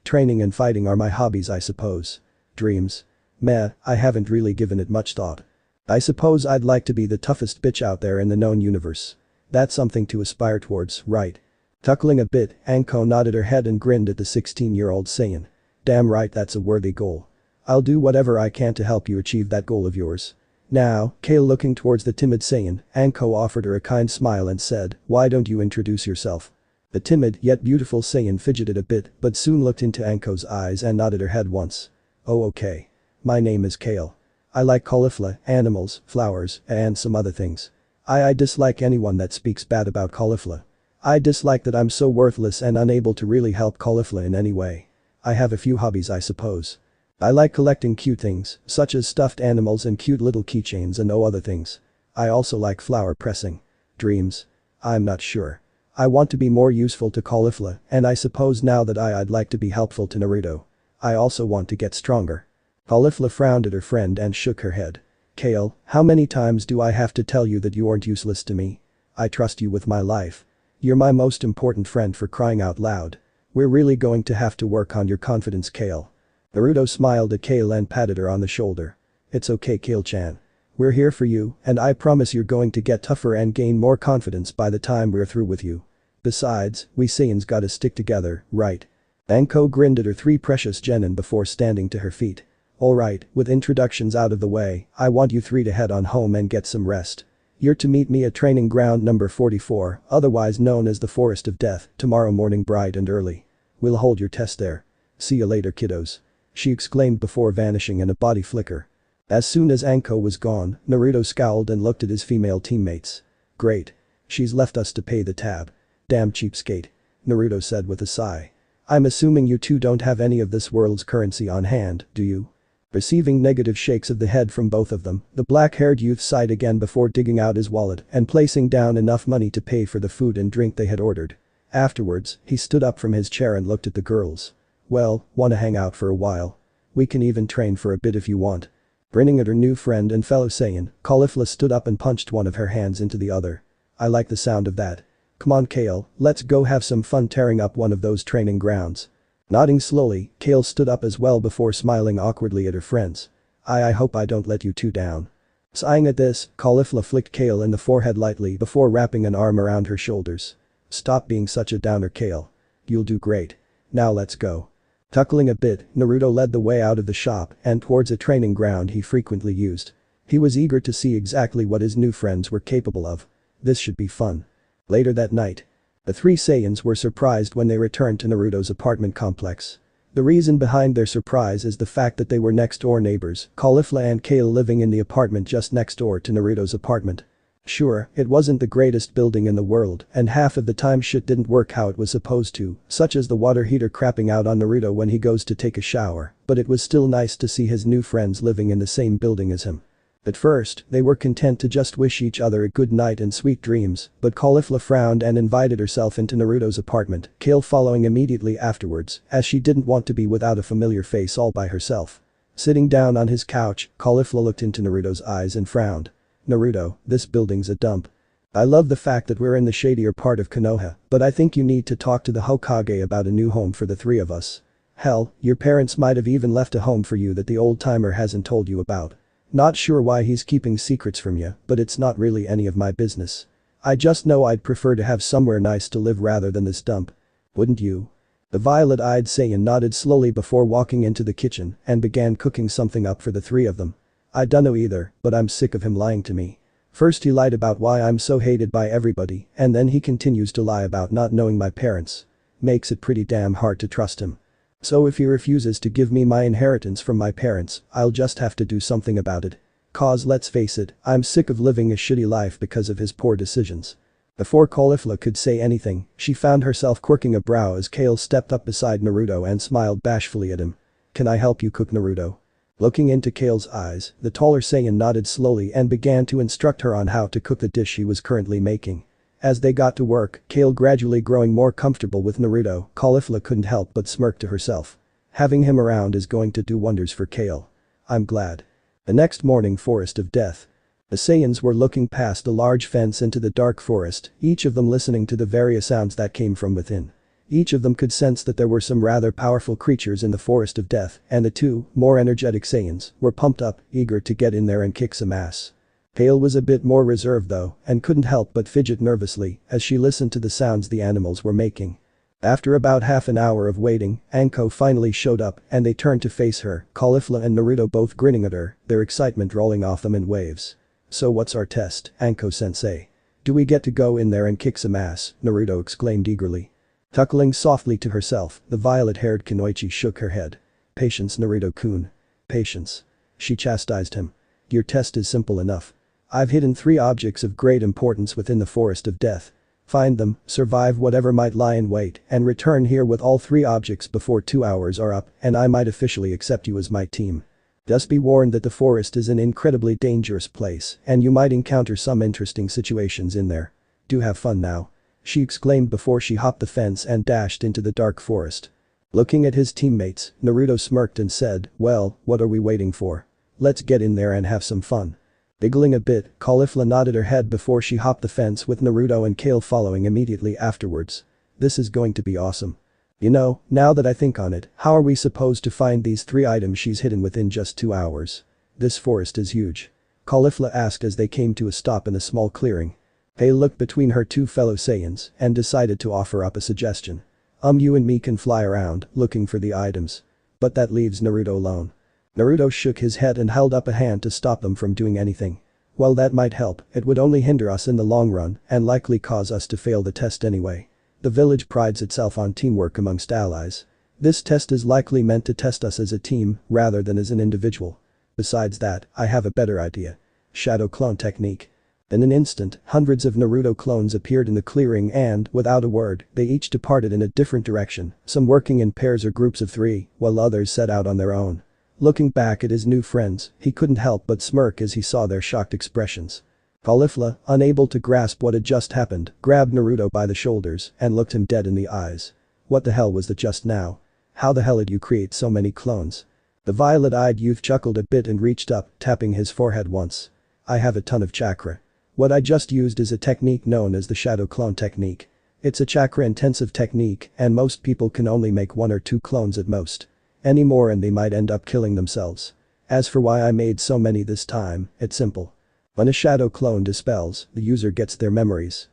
Training and fighting are my hobbies, I suppose. Dreams. Meh, I haven't really given it much thought. I suppose I'd like to be the toughest bitch out there in the known universe. That's something to aspire towards, right? Chuckling a bit, Anko nodded her head and grinned at the 16-year-old Saiyan. Damn right, that's a worthy goal. I'll do whatever I can to help you achieve that goal of yours. Now, Kale looking towards the timid Saiyan, Anko offered her a kind smile and said, why don't you introduce yourself? The timid yet beautiful Saiyan fidgeted a bit but soon looked into Anko's eyes and nodded her head once. Oh okay. My name is Kale. I like caulifla, animals, flowers, and some other things. I dislike anyone that speaks bad about caulifla. I dislike that I'm so worthless and unable to really help caulifla in any way. I have a few hobbies I suppose. I like collecting cute things, such as stuffed animals and cute little keychains and other things. I also like flower pressing. Dreams. I'm not sure. I want to be more useful to caulifla, and I suppose now that I'd like to be helpful to Naruto. I also want to get stronger. Caulifla frowned at her friend and shook her head. Kale, how many times do I have to tell you that you aren't useless to me? I trust you with my life. You're my most important friend for crying out loud. We're really going to have to work on your confidence, Kale. Naruto smiled at Kale and patted her on the shoulder. It's okay, Kale-chan. We're here for you, and I promise you're going to get tougher and gain more confidence by the time we're through with you. Besides, we Saiyans gotta stick together, right? Anko grinned at her 3 precious genin before standing to her feet. Alright, with introductions out of the way, I want you 3 to head on home and get some rest. You're to meet me at training ground number 44, otherwise known as the Forest of Death, tomorrow morning bright and early. We'll hold your test there. See you later, kiddos. She exclaimed before vanishing in a body flicker. As soon as Anko was gone, Naruto scowled and looked at his female teammates. Great. She's left us to pay the tab. Damn cheapskate. Naruto said with a sigh. I'm assuming you two don't have any of this world's currency on hand, do you? Receiving negative shakes of the head from both of them, the black-haired youth sighed again before digging out his wallet and placing down enough money to pay for the food and drink they had ordered. Afterwards, he stood up from his chair and looked at the girls. Well, wanna hang out for a while? We can even train for a bit if you want. Grinning at her new friend and fellow Saiyan, Caulifla stood up and punched one of her hands into the other. I like the sound of that. Come on Kale, let's go have some fun tearing up one of those training grounds. Nodding slowly, Kale stood up as well before smiling awkwardly at her friends. I hope I don't let you two down. Sighing at this, Caulifla flicked Kale in the forehead lightly before wrapping an arm around her shoulders. Stop being such a downer, Kale. You'll do great. Now let's go. Chuckling a bit, Naruto led the way out of the shop and towards a training ground he frequently used. He was eager to see exactly what his new friends were capable of. This should be fun. Later that night. The 3 Saiyans were surprised when they returned to Naruto's apartment complex. The reason behind their surprise is the fact that they were next-door neighbors, Caulifla and Kale living in the apartment just next door to Naruto's apartment. Sure, it wasn't the greatest building in the world and half of the time shit didn't work how it was supposed to, such as the water heater crapping out on Naruto when he goes to take a shower, but it was still nice to see his new friends living in the same building as him. At first, they were content to just wish each other a good night and sweet dreams, but Caulifla frowned and invited herself into Naruto's apartment, Kale following immediately afterwards, as she didn't want to be without a familiar face all by herself. Sitting down on his couch, Caulifla looked into Naruto's eyes and frowned. Naruto, this building's a dump. I love the fact that we're in the shadier part of Konoha, but I think you need to talk to the Hokage about a new home for the 3 of us. Hell, your parents might have even left a home for you that the old-timer hasn't told you about. Not sure why he's keeping secrets from you, but it's not really any of my business. I just know I'd prefer to have somewhere nice to live rather than this dump. Wouldn't you? The violet-eyed Saiyan nodded slowly before walking into the kitchen and began cooking something up for the 3 of them. I dunno either, but I'm sick of him lying to me. First he lied about why I'm so hated by everybody, and then he continues to lie about not knowing my parents. Makes it pretty damn hard to trust him. So if he refuses to give me my inheritance from my parents, I'll just have to do something about it. Cause let's face it, I'm sick of living a shitty life because of his poor decisions. Before Caulifla could say anything, she found herself quirking a brow as Kale stepped up beside Naruto and smiled bashfully at him. Can I help you cook, Naruto? Looking into Kale's eyes, the taller Saiyan nodded slowly and began to instruct her on how to cook the dish he was currently making. As they got to work, Kale gradually growing more comfortable with Naruto, Caulifla couldn't help but smirk to herself. Having him around is going to do wonders for Kale. I'm glad. The next morning, Forest of Death. The Saiyans were looking past a large fence into the dark forest, each of them listening to the various sounds that came from within. Each of them could sense that there were some rather powerful creatures in the Forest of Death, and the two, more energetic Saiyans, were pumped up, eager to get in there and kick some ass. Kale was a bit more reserved though, and couldn't help but fidget nervously as she listened to the sounds the animals were making. After about half an hour of waiting, Anko finally showed up and they turned to face her, Caulifla and Naruto both grinning at her, their excitement rolling off them in waves. So what's our test, Anko-sensei? Do we get to go in there and kick some ass? Naruto exclaimed eagerly. Chuckling softly to herself, the violet-haired Kunoichi shook her head. Patience, Naruto-kun. Patience. She chastised him. Your test is simple enough. I've hidden 3 objects of great importance within the Forest of Death. Find them, survive whatever might lie in wait, and return here with all 3 objects before 2 hours are up, and I might officially accept you as my team. Just be warned that the forest is an incredibly dangerous place, and you might encounter some interesting situations in there. Do have fun now. She exclaimed before she hopped the fence and dashed into the dark forest. Looking at his teammates, Naruto smirked and said, well, what are we waiting for? Let's get in there and have some fun. Giggling a bit, Caulifla nodded her head before she hopped the fence with Naruto and Kale following immediately afterwards. This is going to be awesome. You know, now that I think on it, how are we supposed to find these 3 items she's hidden within just 2 hours? This forest is huge. Caulifla asked as they came to a stop in a small clearing. Kale looked between her 2 fellow Saiyans and decided to offer up a suggestion. You and me can fly around, looking for the items. But that leaves Naruto alone. Naruto shook his head and held up a hand to stop them from doing anything. While that might help, it would only hinder us in the long run and likely cause us to fail the test anyway. The village prides itself on teamwork amongst allies. This test is likely meant to test us as a team rather than as an individual. Besides that, I have a better idea. Shadow clone technique. In an instant, hundreds of Naruto clones appeared in the clearing and, without a word, they each departed in a different direction, some working in pairs or groups of 3, while others set out on their own. Looking back at his new friends, he couldn't help but smirk as he saw their shocked expressions. Caulifla, unable to grasp what had just happened, grabbed Naruto by the shoulders and looked him dead in the eyes. What the hell was that just now? How the hell did you create so many clones? The violet-eyed youth chuckled a bit and reached up, tapping his forehead once. I have a ton of chakra. What I just used is a technique known as the shadow clone technique. It's a chakra-intensive technique and most people can only make 1 or 2 clones at most. Any more and they might end up killing themselves. As for why I made so many this time, it's simple. When a shadow clone dispels, the user gets their memories.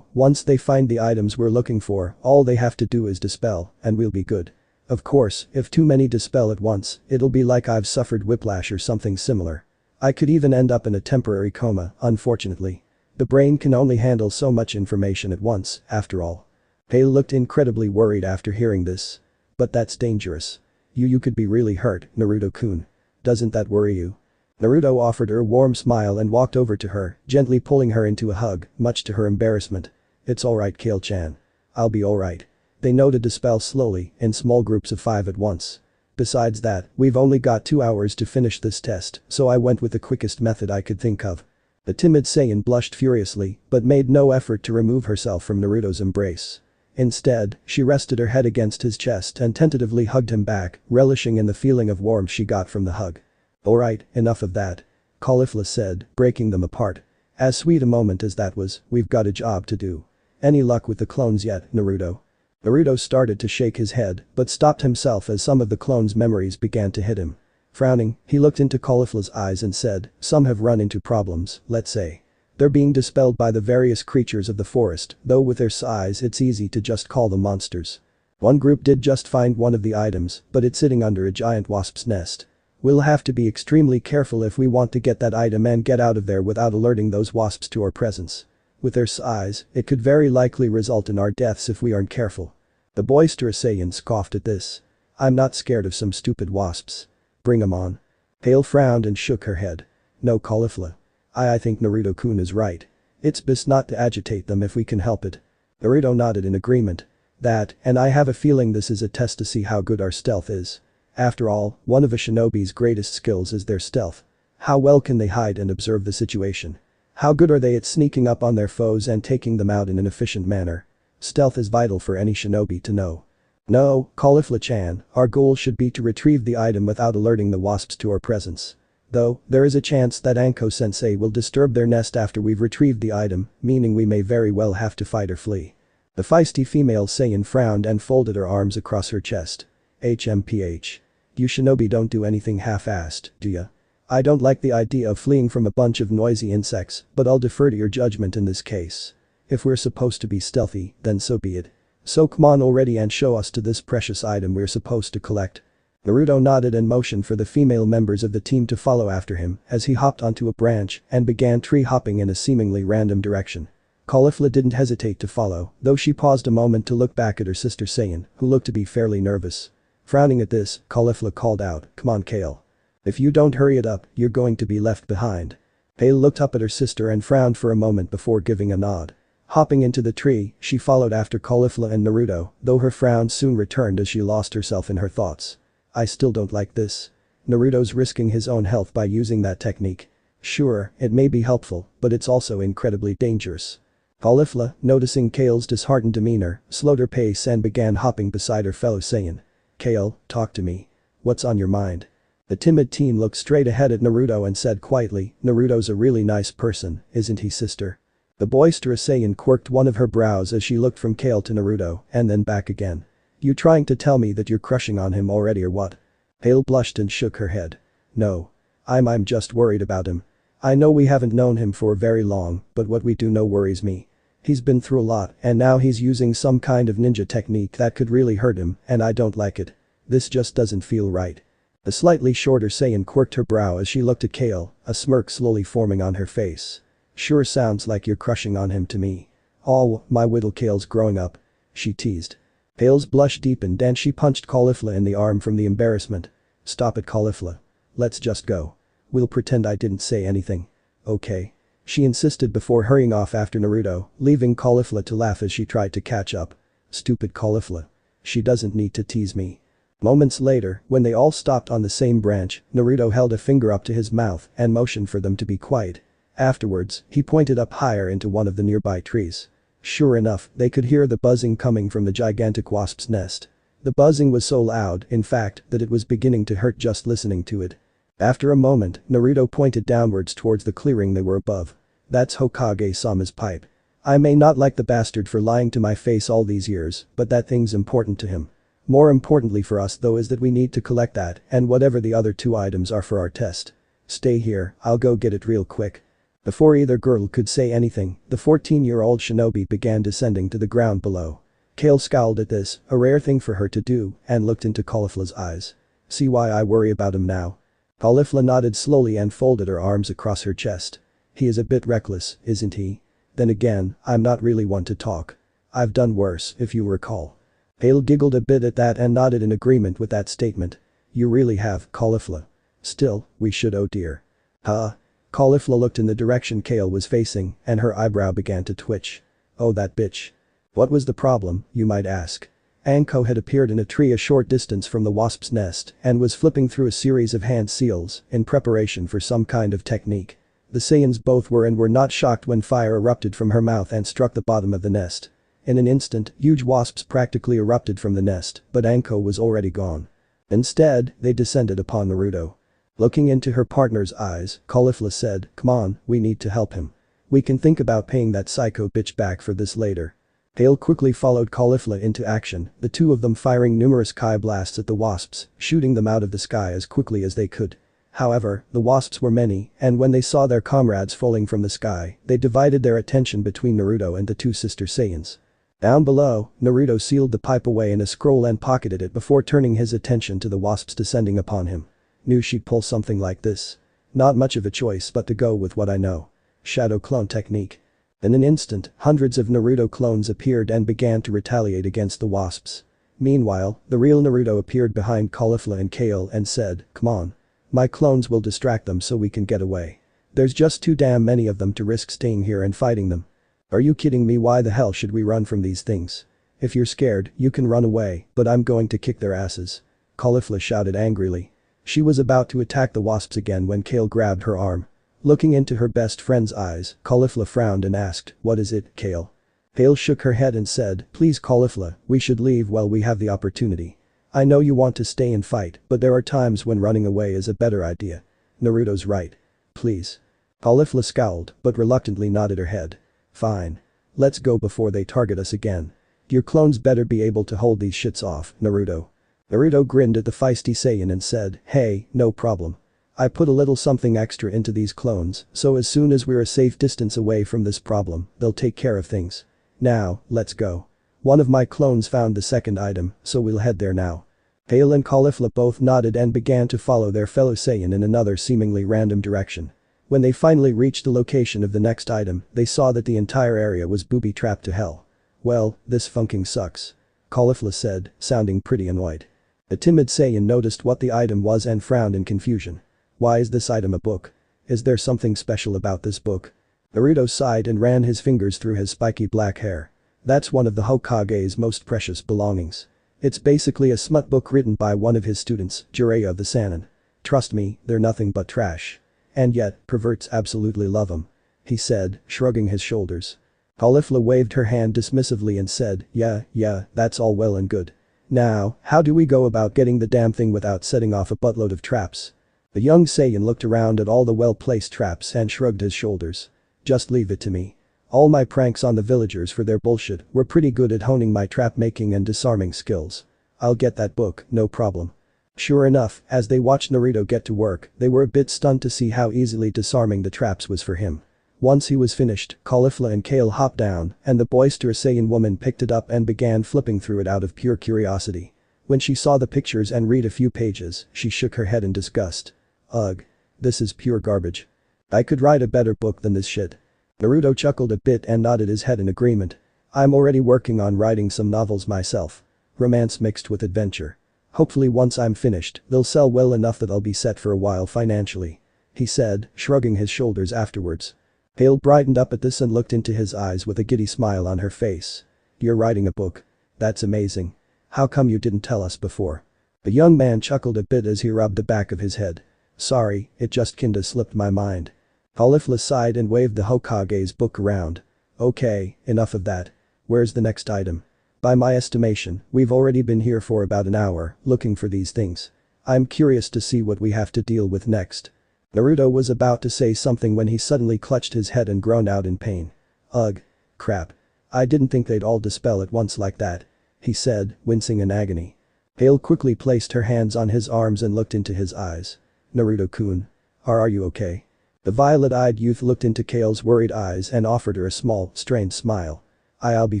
Once they find the items we're looking for, all they have to do is dispel, and we'll be good. Of course, if too many dispel at once, it'll be like I've suffered whiplash or something similar. I could even end up in a temporary coma, unfortunately. The brain can only handle so much information at once, after all. Kale looked incredibly worried after hearing this. But that's dangerous. You could be really hurt, Naruto-kun. Doesn't that worry you? Naruto offered her a warm smile and walked over to her, gently pulling her into a hug, much to her embarrassment. It's alright, Kale-chan. I'll be alright. They know to dispel slowly, in small groups of 5 at once. Besides that, we've only got 2 hours to finish this test, so I went with the quickest method I could think of. The timid Saiyan blushed furiously, but made no effort to remove herself from Naruto's embrace. Instead, she rested her head against his chest and tentatively hugged him back, relishing in the feeling of warmth she got from the hug. Alright, enough of that. Caulifla said, breaking them apart. As sweet a moment as that was, we've got a job to do. Any luck with the clones yet, Naruto? Naruto started to shake his head, but stopped himself as some of the clones' memories began to hit him. Frowning, he looked into Caulifla's eyes and said, some have run into problems, let's say. They're being dispelled by the various creatures of the forest, though with their size it's easy to just call them monsters. One group did just find one of the items, but it's sitting under a giant wasp's nest. We'll have to be extremely careful if we want to get that item and get out of there without alerting those wasps to our presence. With their size, it could very likely result in our deaths if we aren't careful." The boisterous Saiyan scoffed at this. "I'm not scared of some stupid wasps. Bring 'em on." Kale frowned and shook her head. "No, Caulifla. I think Naruto-kun is right. It's best not to agitate them if we can help it." Naruto nodded in agreement. "That, and I have a feeling this is a test to see how good our stealth is. After all, one of a shinobi's greatest skills is their stealth. How well can they hide and observe the situation? How good are they at sneaking up on their foes and taking them out in an efficient manner? Stealth is vital for any shinobi to know." "No, Caulifla-chan, our goal should be to retrieve the item without alerting the wasps to our presence. Though, there is a chance that Anko-sensei will disturb their nest after we've retrieved the item, meaning we may very well have to fight or flee." The feisty female Saiyan frowned and folded her arms across her chest. "HMPH. You shinobi don't do anything half-assed, do ya? I don't like the idea of fleeing from a bunch of noisy insects, but I'll defer to your judgment in this case. If we're supposed to be stealthy, then so be it. So come on already and show us to this precious item we're supposed to collect." Naruto nodded and motioned for the female members of the team to follow after him as he hopped onto a branch and began tree hopping in a seemingly random direction. Caulifla didn't hesitate to follow, though she paused a moment to look back at her sister Saiyan, who looked to be fairly nervous. Frowning at this, Caulifla called out, "Come on, Kale. If you don't hurry it up, you're going to be left behind." Kale looked up at her sister and frowned for a moment before giving a nod. Hopping into the tree, she followed after Caulifla and Naruto, though her frown soon returned as she lost herself in her thoughts. "I still don't like this. Naruto's risking his own health by using that technique. Sure, it may be helpful, but it's also incredibly dangerous." Caulifla, noticing Kale's disheartened demeanor, slowed her pace and began hopping beside her fellow Saiyan. "Kale, talk to me. What's on your mind?" The timid teen looked straight ahead at Naruto and said quietly, "Naruto's a really nice person, isn't he, sister?" The boisterous Saiyan quirked one of her brows as she looked from Kale to Naruto and then back again. "You trying to tell me that you're crushing on him already or what?" Kale blushed and shook her head. "No. I'm just worried about him. I know we haven't known him for very long, but what we do know worries me. He's been through a lot and now he's using some kind of ninja technique that could really hurt him and I don't like it. This just doesn't feel right." The slightly shorter Saiyan quirked her brow as she looked at Kale, a smirk slowly forming on her face. "Sure sounds like you're crushing on him to me." "Oh, my whittle Kale's growing up," she teased. Kale's blush deepened and she punched Caulifla in the arm from the embarrassment. "Stop it, Caulifla. Let's just go. We'll pretend I didn't say anything. Okay?" She insisted before hurrying off after Naruto, leaving Caulifla to laugh as she tried to catch up. "Stupid Caulifla. She doesn't need to tease me." Moments later, when they all stopped on the same branch, Naruto held a finger up to his mouth and motioned for them to be quiet. Afterwards, he pointed up higher into one of the nearby trees. Sure enough, they could hear the buzzing coming from the gigantic wasp's nest. The buzzing was so loud, in fact, that it was beginning to hurt just listening to it. After a moment, Naruto pointed downwards towards the clearing they were above. "That's Hokage-sama's pipe. I may not like the bastard for lying to my face all these years, but that thing's important to him. More importantly for us though is that we need to collect that and whatever the other two items are for our test. Stay here, I'll go get it real quick." Before either girl could say anything, the 14-year-old shinobi began descending to the ground below. Kale scowled at this, a rare thing for her to do, and looked into Caulifla's eyes. "See why I worry about him now?" Caulifla nodded slowly and folded her arms across her chest. "He is a bit reckless, isn't he? Then again, I'm not really one to talk. I've done worse, if you recall." Kale giggled a bit at that and nodded in agreement with that statement. "You really have, Caulifla. Still, we should, oh dear." "Huh?" Caulifla looked in the direction Kale was facing and her eyebrow began to twitch. "Oh, that bitch. What was the problem, you might ask?" Anko had appeared in a tree a short distance from the wasp's nest and was flipping through a series of hand seals in preparation for some kind of technique. The Saiyans both were and were not shocked when fire erupted from her mouth and struck the bottom of the nest. In an instant, huge wasps practically erupted from the nest, but Anko was already gone. Instead, they descended upon Naruto. Looking into her partner's eyes, Caulifla said, "Come on, we need to help him. We can think about paying that psycho bitch back for this later." Kale quickly followed Caulifla into action, the two of them firing numerous Kai blasts at the wasps, shooting them out of the sky as quickly as they could. However, the wasps were many, and when they saw their comrades falling from the sky, they divided their attention between Naruto and the two sister Saiyans. Down below, Naruto sealed the pipe away in a scroll and pocketed it before turning his attention to the wasps descending upon him. Knew she'd pull something like this. Not much of a choice but to go with what I know. Shadow clone technique. In an instant, hundreds of Naruto clones appeared and began to retaliate against the wasps. Meanwhile, the real Naruto appeared behind Caulifla and Kale and said, "Come on. My clones will distract them so we can get away. There's just too damn many of them to risk staying here and fighting them." "Are you kidding me? Why the hell should we run from these things? If you're scared, you can run away, but I'm going to kick their asses." Caulifla shouted angrily. She was about to attack the wasps again when Kale grabbed her arm. Looking into her best friend's eyes, Caulifla frowned and asked, "What is it, Kale?" Kale shook her head and said, "Please Caulifla, we should leave while we have the opportunity. I know you want to stay and fight, but there are times when running away is a better idea. Naruto's right. Please." Caulifla scowled, but reluctantly nodded her head. "Fine. Let's go before they target us again. Your clones better be able to hold these shits off, Naruto." Naruto grinned at the feisty Saiyan and said, "Hey, no problem. I put a little something extra into these clones, so as soon as we're a safe distance away from this problem, they'll take care of things. Now, let's go. One of my clones found the second item, so we'll head there now." Kale and Caulifla both nodded and began to follow their fellow Saiyan in another seemingly random direction. When they finally reached the location of the next item, they saw that the entire area was booby-trapped to hell. "Well, this funking sucks," Caulifla said, sounding pretty annoyed. A timid Saiyan noticed what the item was and frowned in confusion. "Why is this item a book? Is there something special about this book?" Naruto sighed and ran his fingers through his spiky black hair. "That's one of the Hokage's most precious belongings. It's basically a smut book written by one of his students, Jiraiya of the Sannin. Trust me, they're nothing but trash. And yet, perverts absolutely love 'em," he said, shrugging his shoulders. Caulifla waved her hand dismissively and said, yeah, that's all well and good. Now, how do we go about getting the damn thing without setting off a buttload of traps?" The young Saiyan looked around at all the well-placed traps and shrugged his shoulders. "Just leave it to me. All my pranks on the villagers for their bullshit were pretty good at honing my trap-making and disarming skills. I'll get that book, no problem." Sure enough, as they watched Naruto get to work, they were a bit stunned to see how easily disarming the traps was for him. Once he was finished, Caulifla and Kale hopped down, and the boisterous Saiyan woman picked it up and began flipping through it out of pure curiosity. When she saw the pictures and read a few pages, she shook her head in disgust. "Ugh. This is pure garbage. I could write a better book than this shit." Naruto chuckled a bit and nodded his head in agreement. "I'm already working on writing some novels myself. Romance mixed with adventure. Hopefully once I'm finished, they'll sell well enough that I'll be set for a while financially," he said, shrugging his shoulders afterwards. Kale brightened up at this and looked into his eyes with a giddy smile on her face. "You're writing a book? That's amazing. How come you didn't tell us before?" The young man chuckled a bit as he rubbed the back of his head. "Sorry, it just kinda slipped my mind." Caulifla sighed and waved the Hokage's book around. "Okay, enough of that. Where's the next item? By my estimation, we've already been here for about an hour, looking for these things. I'm curious to see what we have to deal with next." Naruto was about to say something when he suddenly clutched his head and groaned out in pain. "Ugh. Crap. I didn't think they'd all dispel at once like that," he said, wincing in agony. Kale quickly placed her hands on his arms and looked into his eyes. "Naruto-kun. Are you okay?" The violet-eyed youth looked into Kale's worried eyes and offered her a small, strained smile. "I'll be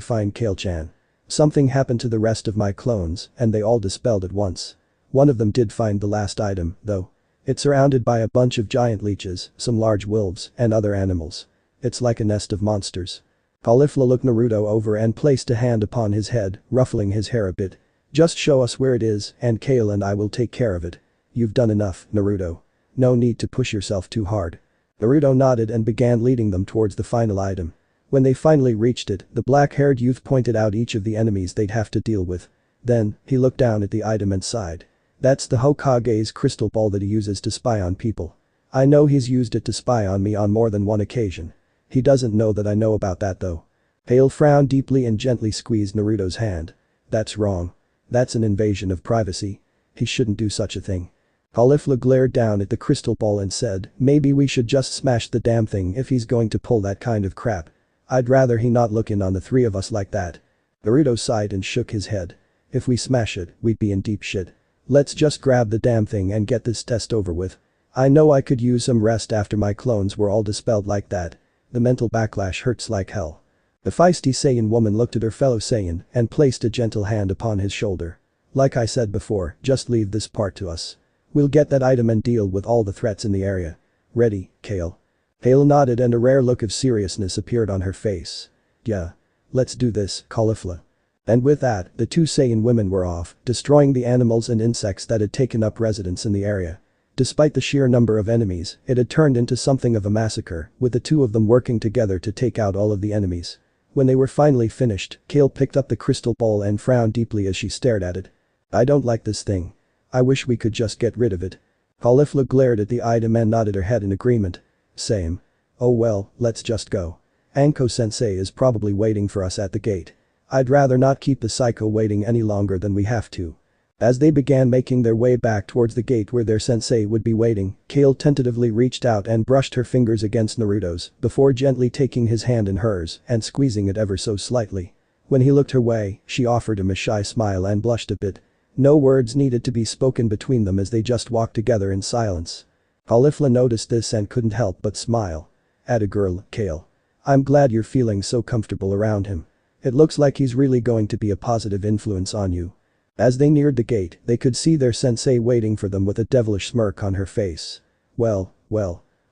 fine, Kale-chan. Something happened to the rest of my clones, and they all dispelled at once. One of them did find the last item, though. It's surrounded by a bunch of giant leeches, some large wolves, and other animals. It's like a nest of monsters." Caulifla looked Naruto over and placed a hand upon his head, ruffling his hair a bit. "Just show us where it is, and Kale and I will take care of it. You've done enough, Naruto. No need to push yourself too hard." Naruto nodded and began leading them towards the final item. When they finally reached it, the black-haired youth pointed out each of the enemies they'd have to deal with. Then, he looked down at the item and sighed. "That's the Hokage's crystal ball that he uses to spy on people. I know he's used it to spy on me on more than one occasion. He doesn't know that I know about that though." Kale frowned deeply and gently squeezed Naruto's hand. "That's wrong. That's an invasion of privacy. He shouldn't do such a thing." Caulifla glared down at the crystal ball and said, "Maybe we should just smash the damn thing if he's going to pull that kind of crap. I'd rather he not look in on the three of us like that." Naruto sighed and shook his head. "If we smash it, we'd be in deep shit. Let's just grab the damn thing and get this test over with. I know I could use some rest after my clones were all dispelled like that. The mental backlash hurts like hell." The feisty Saiyan woman looked at her fellow Saiyan and placed a gentle hand upon his shoulder. "Like I said before, just leave this part to us. We'll get that item and deal with all the threats in the area. Ready, Kale? Kale nodded and a rare look of seriousness appeared on her face. Yeah. Let's do this, Caulifla. And with that, the two Saiyan women were off, destroying the animals and insects that had taken up residence in the area. Despite the sheer number of enemies, it had turned into something of a massacre, with the two of them working together to take out all of the enemies. When they were finally finished, Kale picked up the crystal ball and frowned deeply as she stared at it. I don't like this thing. I wish we could just get rid of it. Caulifla glared at the item and nodded her head in agreement. Same. Oh well, let's just go. Anko-sensei is probably waiting for us at the gate. I'd rather not keep the psycho waiting any longer than we have to. As they began making their way back towards the gate where their sensei would be waiting, Kale tentatively reached out and brushed her fingers against Naruto's before gently taking his hand in hers and squeezing it ever so slightly. When he looked her way, she offered him a shy smile and blushed a bit. No words needed to be spoken between them as they just walked together in silence. Caulifla noticed this and couldn't help but smile. Atta girl, Kale. I'm glad you're feeling so comfortable around him. It looks like he's really going to be a positive influence on you. As they neared the gate, they could see their sensei waiting for them with a devilish smirk on her face. Well.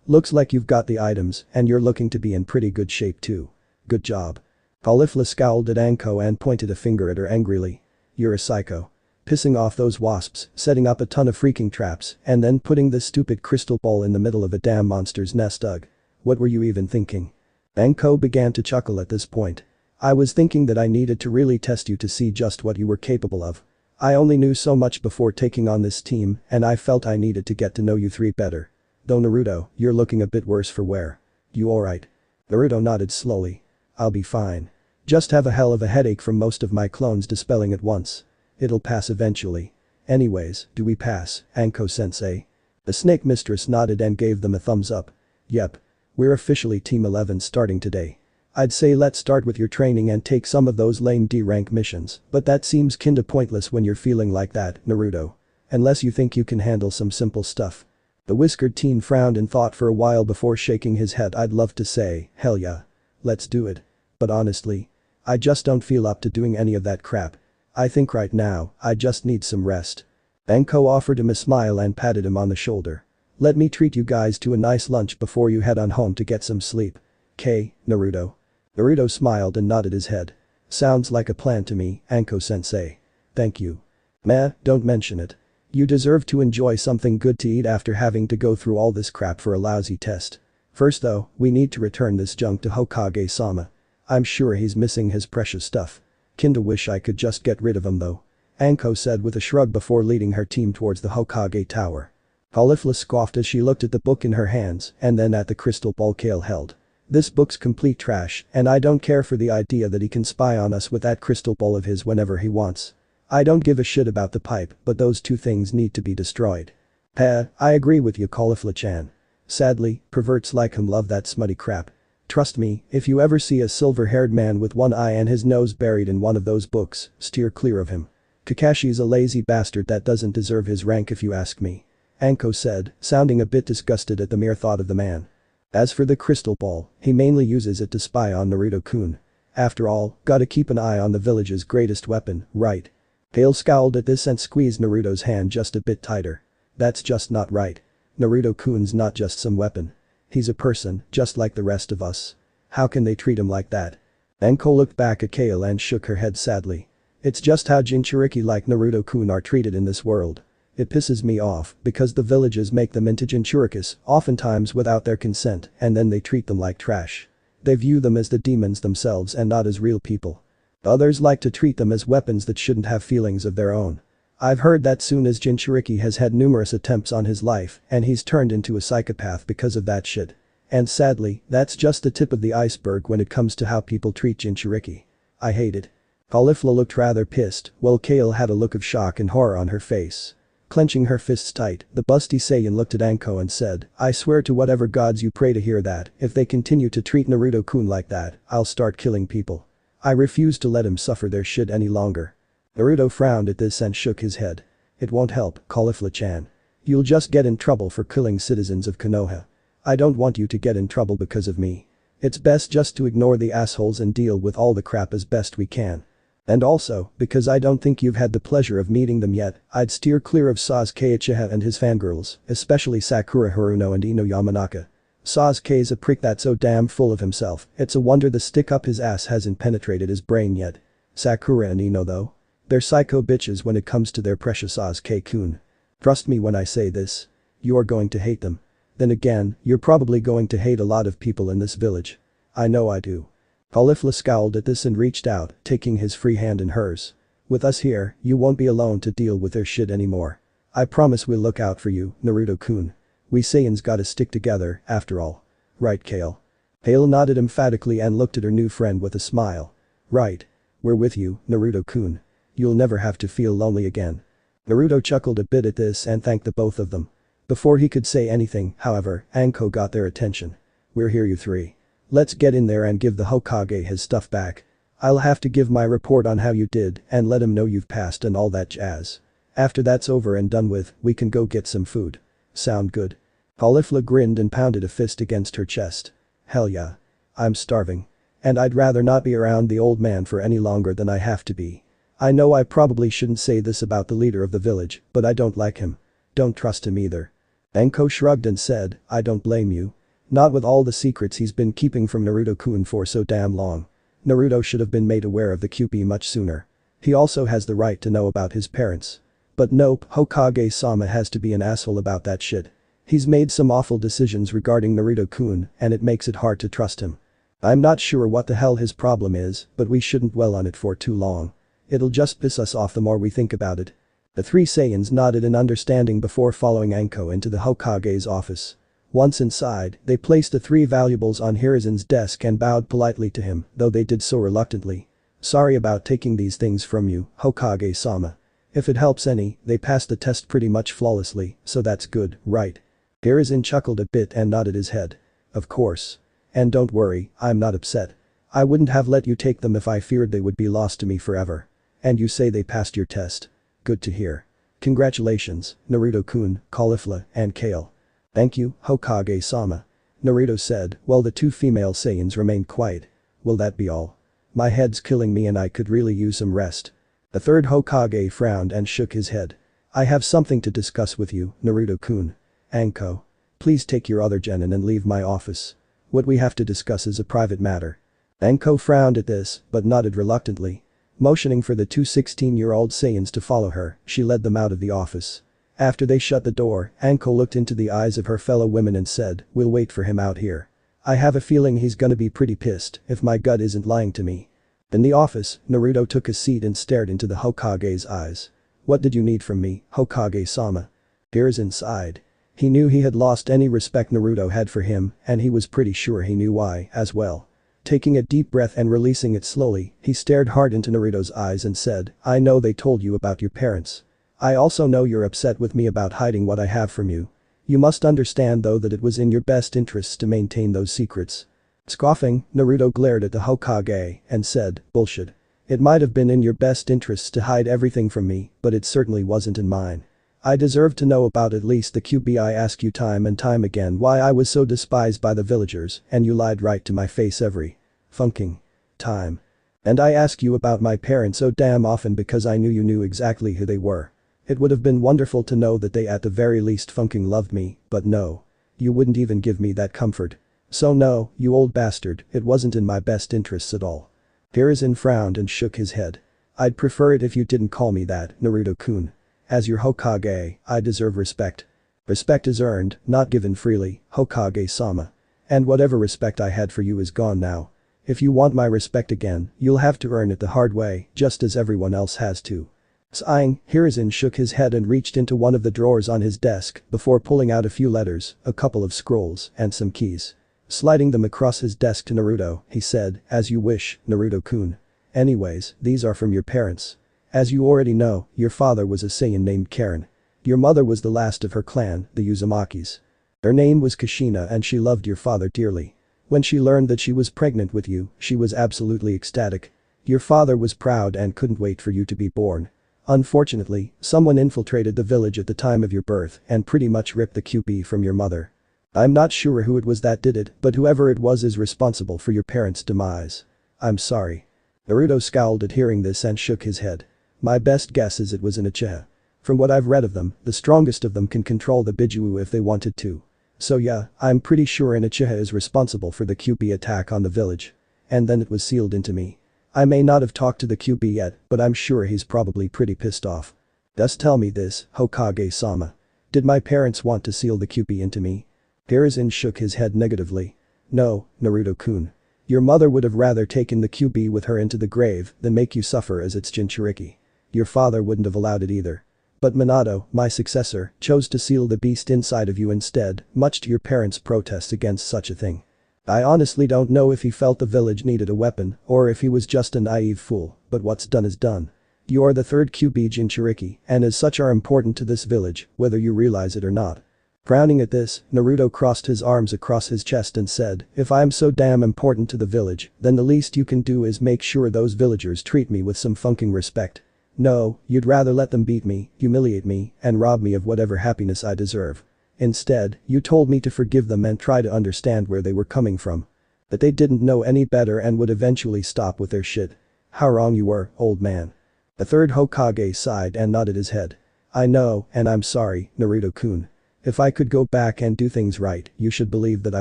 Looks like you've got the items and you're looking to be in pretty good shape too. Good job. Caulifla scowled at Anko and pointed a finger at her angrily. You're a psycho. Pissing off those wasps, setting up a ton of freaking traps, and then putting this stupid crystal ball in the middle of a damn monster's nest. Ugh. What were you even thinking? Anko began to chuckle at this point. I was thinking that I needed to really test you to see just what you were capable of. I only knew so much before taking on this team, and I felt I needed to get to know you three better. Though Naruto, you're looking a bit worse for wear. You alright? Naruto nodded slowly. I'll be fine. Just have a hell of a headache from most of my clones dispelling at once. It'll pass eventually. Anyways, do we pass, Anko-sensei? The snake mistress nodded and gave them a thumbs up. Yep. We're officially Team 11 starting today. I'd say let's start with your training and take some of those lame D-rank missions, but that seems kinda pointless when you're feeling like that, Naruto. Unless you think you can handle some simple stuff. The whiskered teen frowned in thought for a while before shaking his head. I'd love to say, hell yeah. Let's do it. But honestly, I just don't feel up to doing any of that crap. I think right now, I just need some rest. Anko offered him a smile and patted him on the shoulder. Let me treat you guys to a nice lunch before you head on home to get some sleep. K, Naruto. Naruto smiled and nodded his head. Sounds like a plan to me, Anko-sensei. Thank you. Meh, don't mention it. You deserve to enjoy something good to eat after having to go through all this crap for a lousy test. First though, we need to return this junk to Hokage-sama. I'm sure he's missing his precious stuff. Kinda wish I could just get rid of him though. Anko said with a shrug before leading her team towards the Hokage tower. Caulifla scoffed as she looked at the book in her hands and then at the crystal ball Kale held. This book's complete trash, and I don't care for the idea that he can spy on us with that crystal ball of his whenever he wants. I don't give a shit about the pipe, but those two things need to be destroyed. I agree with you, Caulifla-chan. Sadly, perverts like him love that smutty crap. Trust me, if you ever see a silver-haired man with one eye and his nose buried in one of those books, steer clear of him. Kakashi's a lazy bastard that doesn't deserve his rank if you ask me. Anko said, sounding a bit disgusted at the mere thought of the man. As for the crystal ball, he mainly uses it to spy on Naruto-kun. After all, gotta keep an eye on the village's greatest weapon, right? Kale scowled at this and squeezed Naruto's hand just a bit tighter. That's just not right. Naruto-kun's not just some weapon. He's a person, just like the rest of us. How can they treat him like that? Anko looked back at Kale and shook her head sadly. It's just how Jinchuriki like Naruto-kun are treated in this world. It pisses me off because the villages make them into Jinchurikis, oftentimes without their consent, and then they treat them like trash. They view them as the demons themselves and not as real people. Others like to treat them as weapons that shouldn't have feelings of their own. I've heard that soon as Jinchuriki has had numerous attempts on his life and he's turned into a psychopath because of that shit. And sadly, that's just the tip of the iceberg when it comes to how people treat Jinchuriki. I hate it. Caulifla looked rather pissed, while Kale had a look of shock and horror on her face. Clenching her fists tight, the busty Saiyan looked at Anko and said, I swear to whatever gods you pray to hear that, if they continue to treat Naruto-kun like that, I'll start killing people. I refuse to let him suffer their shit any longer. Naruto frowned at this and shook his head. It won't help, Caulifla-chan. You'll just get in trouble for killing citizens of Konoha. I don't want you to get in trouble because of me. It's best just to ignore the assholes and deal with all the crap as best we can. And also, because I don't think you've had the pleasure of meeting them yet, I'd steer clear of Sasuke Uchiha and his fangirls, especially Sakura Haruno and Ino Yamanaka. Sasuke's a prick that's so damn full of himself, it's a wonder the stick up his ass hasn't penetrated his brain yet. Sakura and Ino though? They're psycho bitches when it comes to their precious Sasuke-kun. Trust me when I say this. You're going to hate them. Then again, you're probably going to hate a lot of people in this village. I know I do. Caulifla scowled at this and reached out, taking his free hand in hers. With us here, you won't be alone to deal with their shit anymore. I promise we'll look out for you, Naruto-kun. We Saiyans gotta stick together, after all. Right, Kale? Kale nodded emphatically and looked at her new friend with a smile. Right. We're with you, Naruto-kun. You'll never have to feel lonely again. Naruto chuckled a bit at this and thanked the both of them. Before he could say anything, however, Anko got their attention. We're here you three. Let's get in there and give the Hokage his stuff back. I'll have to give my report on how you did and let him know you've passed and all that jazz. After that's over and done with, we can go get some food. Sound good? Caulifla grinned and pounded a fist against her chest. Hell yeah. I'm starving. And I'd rather not be around the old man for any longer than I have to be. I know I probably shouldn't say this about the leader of the village, but I don't like him. Don't trust him either. Anko shrugged and said, I don't blame you. Not with all the secrets he's been keeping from Naruto-kun for so damn long. Naruto should have been made aware of the QP much sooner. He also has the right to know about his parents. But nope, Hokage-sama has to be an asshole about that shit. He's made some awful decisions regarding Naruto-kun, and it makes it hard to trust him. I'm not sure what the hell his problem is, but we shouldn't dwell on it for too long. It'll just piss us off the more we think about it. The three Saiyans nodded in understanding before following Anko into the Hokage's office. Once inside, they placed the three valuables on Hirazen's desk and bowed politely to him, though they did so reluctantly. Sorry about taking these things from you, Hokage-sama. If it helps any, they passed the test pretty much flawlessly, so that's good, right? Hirazen chuckled a bit and nodded his head. Of course. And don't worry, I'm not upset. I wouldn't have let you take them if I feared they would be lost to me forever. And you say they passed your test. Good to hear. Congratulations, Naruto-kun, Caulifla and Kale. Thank you, Hokage-sama. Naruto said, while the two female Saiyans remained quiet. Will that be all? My head's killing me and I could really use some rest. The third Hokage frowned and shook his head. I have something to discuss with you, Naruto-kun. Anko. Please take your other genin and leave my office. What we have to discuss is a private matter. Anko frowned at this, but nodded reluctantly. Motioning for the two 16-year-old Saiyans to follow her, she led them out of the office. After they shut the door, Anko looked into the eyes of her fellow women and said, we'll wait for him out here. I have a feeling he's gonna be pretty pissed if my gut isn't lying to me. In the office, Naruto took a seat and stared into the Hokage's eyes. What did you need from me, Hokage-sama? Hirazen sighed. He knew he had lost any respect Naruto had for him, and he was pretty sure he knew why, as well. Taking a deep breath and releasing it slowly, he stared hard into Naruto's eyes and said, I know they told you about your parents. I also know you're upset with me about hiding what I have from you. You must understand though that it was in your best interests to maintain those secrets. Scoffing, Naruto glared at the Hokage and said, bullshit. It might have been in your best interests to hide everything from me, but it certainly wasn't in mine. I deserve to know about at least the QB. I ask you time and time again why I was so despised by the villagers, and you lied right to my face every funking time. And I ask you about my parents so damn often because I knew you knew exactly who they were. It would have been wonderful to know that they at the very least funking loved me, but no. You wouldn't even give me that comfort. So no, you old bastard, it wasn't in my best interests at all. Hirazen frowned and shook his head. I'd prefer it if you didn't call me that, Naruto-kun. As your Hokage, I deserve respect. Respect is earned, not given freely, Hokage-sama. And whatever respect I had for you is gone now. If you want my respect again, you'll have to earn it the hard way, just as everyone else has to. Sighing, Hirazen shook his head and reached into one of the drawers on his desk before pulling out a few letters, a couple of scrolls, and some keys. Sliding them across his desk to Naruto, he said, as you wish, Naruto-kun. Anyways, these are from your parents. As you already know, your father was a Saiyan named Karen. Your mother was the last of her clan, the Uzumakis. Her name was Kushina and she loved your father dearly. When she learned that she was pregnant with you, she was absolutely ecstatic. Your father was proud and couldn't wait for you to be born. Unfortunately, someone infiltrated the village at the time of your birth and pretty much ripped the QP from your mother. I'm not sure who it was that did it, but whoever it was is responsible for your parents' demise. I'm sorry. Naruto scowled at hearing this and shook his head. My best guess is it was an Uchiha. From what I've read of them, the strongest of them can control the Biju if they wanted to. So yeah, I'm pretty sure an Uchiha is responsible for the QP attack on the village. And then it was sealed into me. I may not have talked to the QP yet, but I'm sure he's probably pretty pissed off. Just tell me this, Hokage-sama. Did my parents want to seal the QP into me? Hiruzen shook his head negatively. No, Naruto-kun. Your mother would have rather taken the QP with her into the grave than make you suffer as its Jinchuriki. Your father wouldn't have allowed it either. But Minato, my successor, chose to seal the beast inside of you instead, much to your parents' protests against such a thing. I honestly don't know if he felt the village needed a weapon or if he was just a naive fool, but what's done is done. You're the third QP Jinchuriki and as such are important to this village, whether you realize it or not. Frowning at this, Naruto crossed his arms across his chest and said, if I'm so damn important to the village, then the least you can do is make sure those villagers treat me with some fucking respect. No, you'd rather let them beat me, humiliate me, and rob me of whatever happiness I deserve. Instead, you told me to forgive them and try to understand where they were coming from. But they didn't know any better and would eventually stop with their shit. How wrong you were, old man. The third Hokage sighed and nodded his head. I know, and I'm sorry, Naruto-kun. If I could go back and do things right, you should believe that I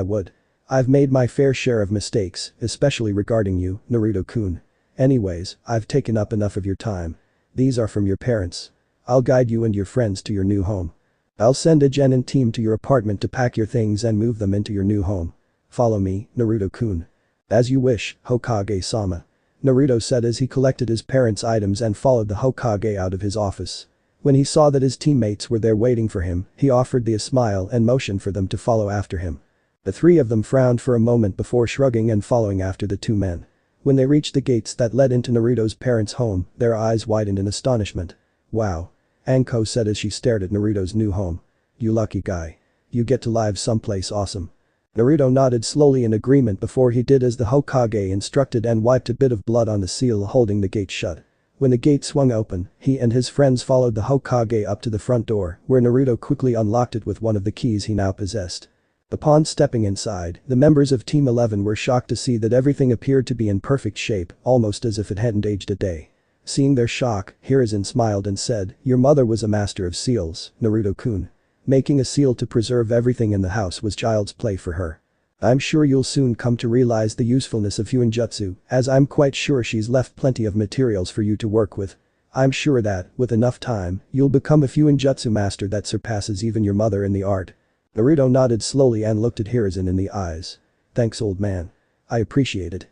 would. I've made my fair share of mistakes, especially regarding you, Naruto-kun. Anyways, I've taken up enough of your time. These are from your parents. I'll guide you and your friends to your new home. I'll send a genin team to your apartment to pack your things and move them into your new home. Follow me, Naruto-kun. As you wish, Hokage-sama. Naruto said as he collected his parents' items and followed the Hokage out of his office. When he saw that his teammates were there waiting for him, he offered a smile and motioned for them to follow after him. The three of them frowned for a moment before shrugging and following after the two men. When they reached the gates that led into Naruto's parents' home, their eyes widened in astonishment. Wow. Anko said as she stared at Naruto's new home. You lucky guy. You get to live someplace awesome. Naruto nodded slowly in agreement before he did as the Hokage instructed and wiped a bit of blood on the seal holding the gate shut. When the gate swung open, he and his friends followed the Hokage up to the front door, where Naruto quickly unlocked it with one of the keys he now possessed. Upon stepping inside, the members of Team 11 were shocked to see that everything appeared to be in perfect shape, almost as if it hadn't aged a day. Seeing their shock, Hiruzen smiled and said, your mother was a master of seals, Naruto-kun. Making a seal to preserve everything in the house was child's play for her. I'm sure you'll soon come to realize the usefulness of Fuinjutsu, as I'm quite sure she's left plenty of materials for you to work with. I'm sure that, with enough time, you'll become a Fuinjutsu master that surpasses even your mother in the art. Naruto nodded slowly and looked at Hiruzen in the eyes. Thanks old man. I appreciate it.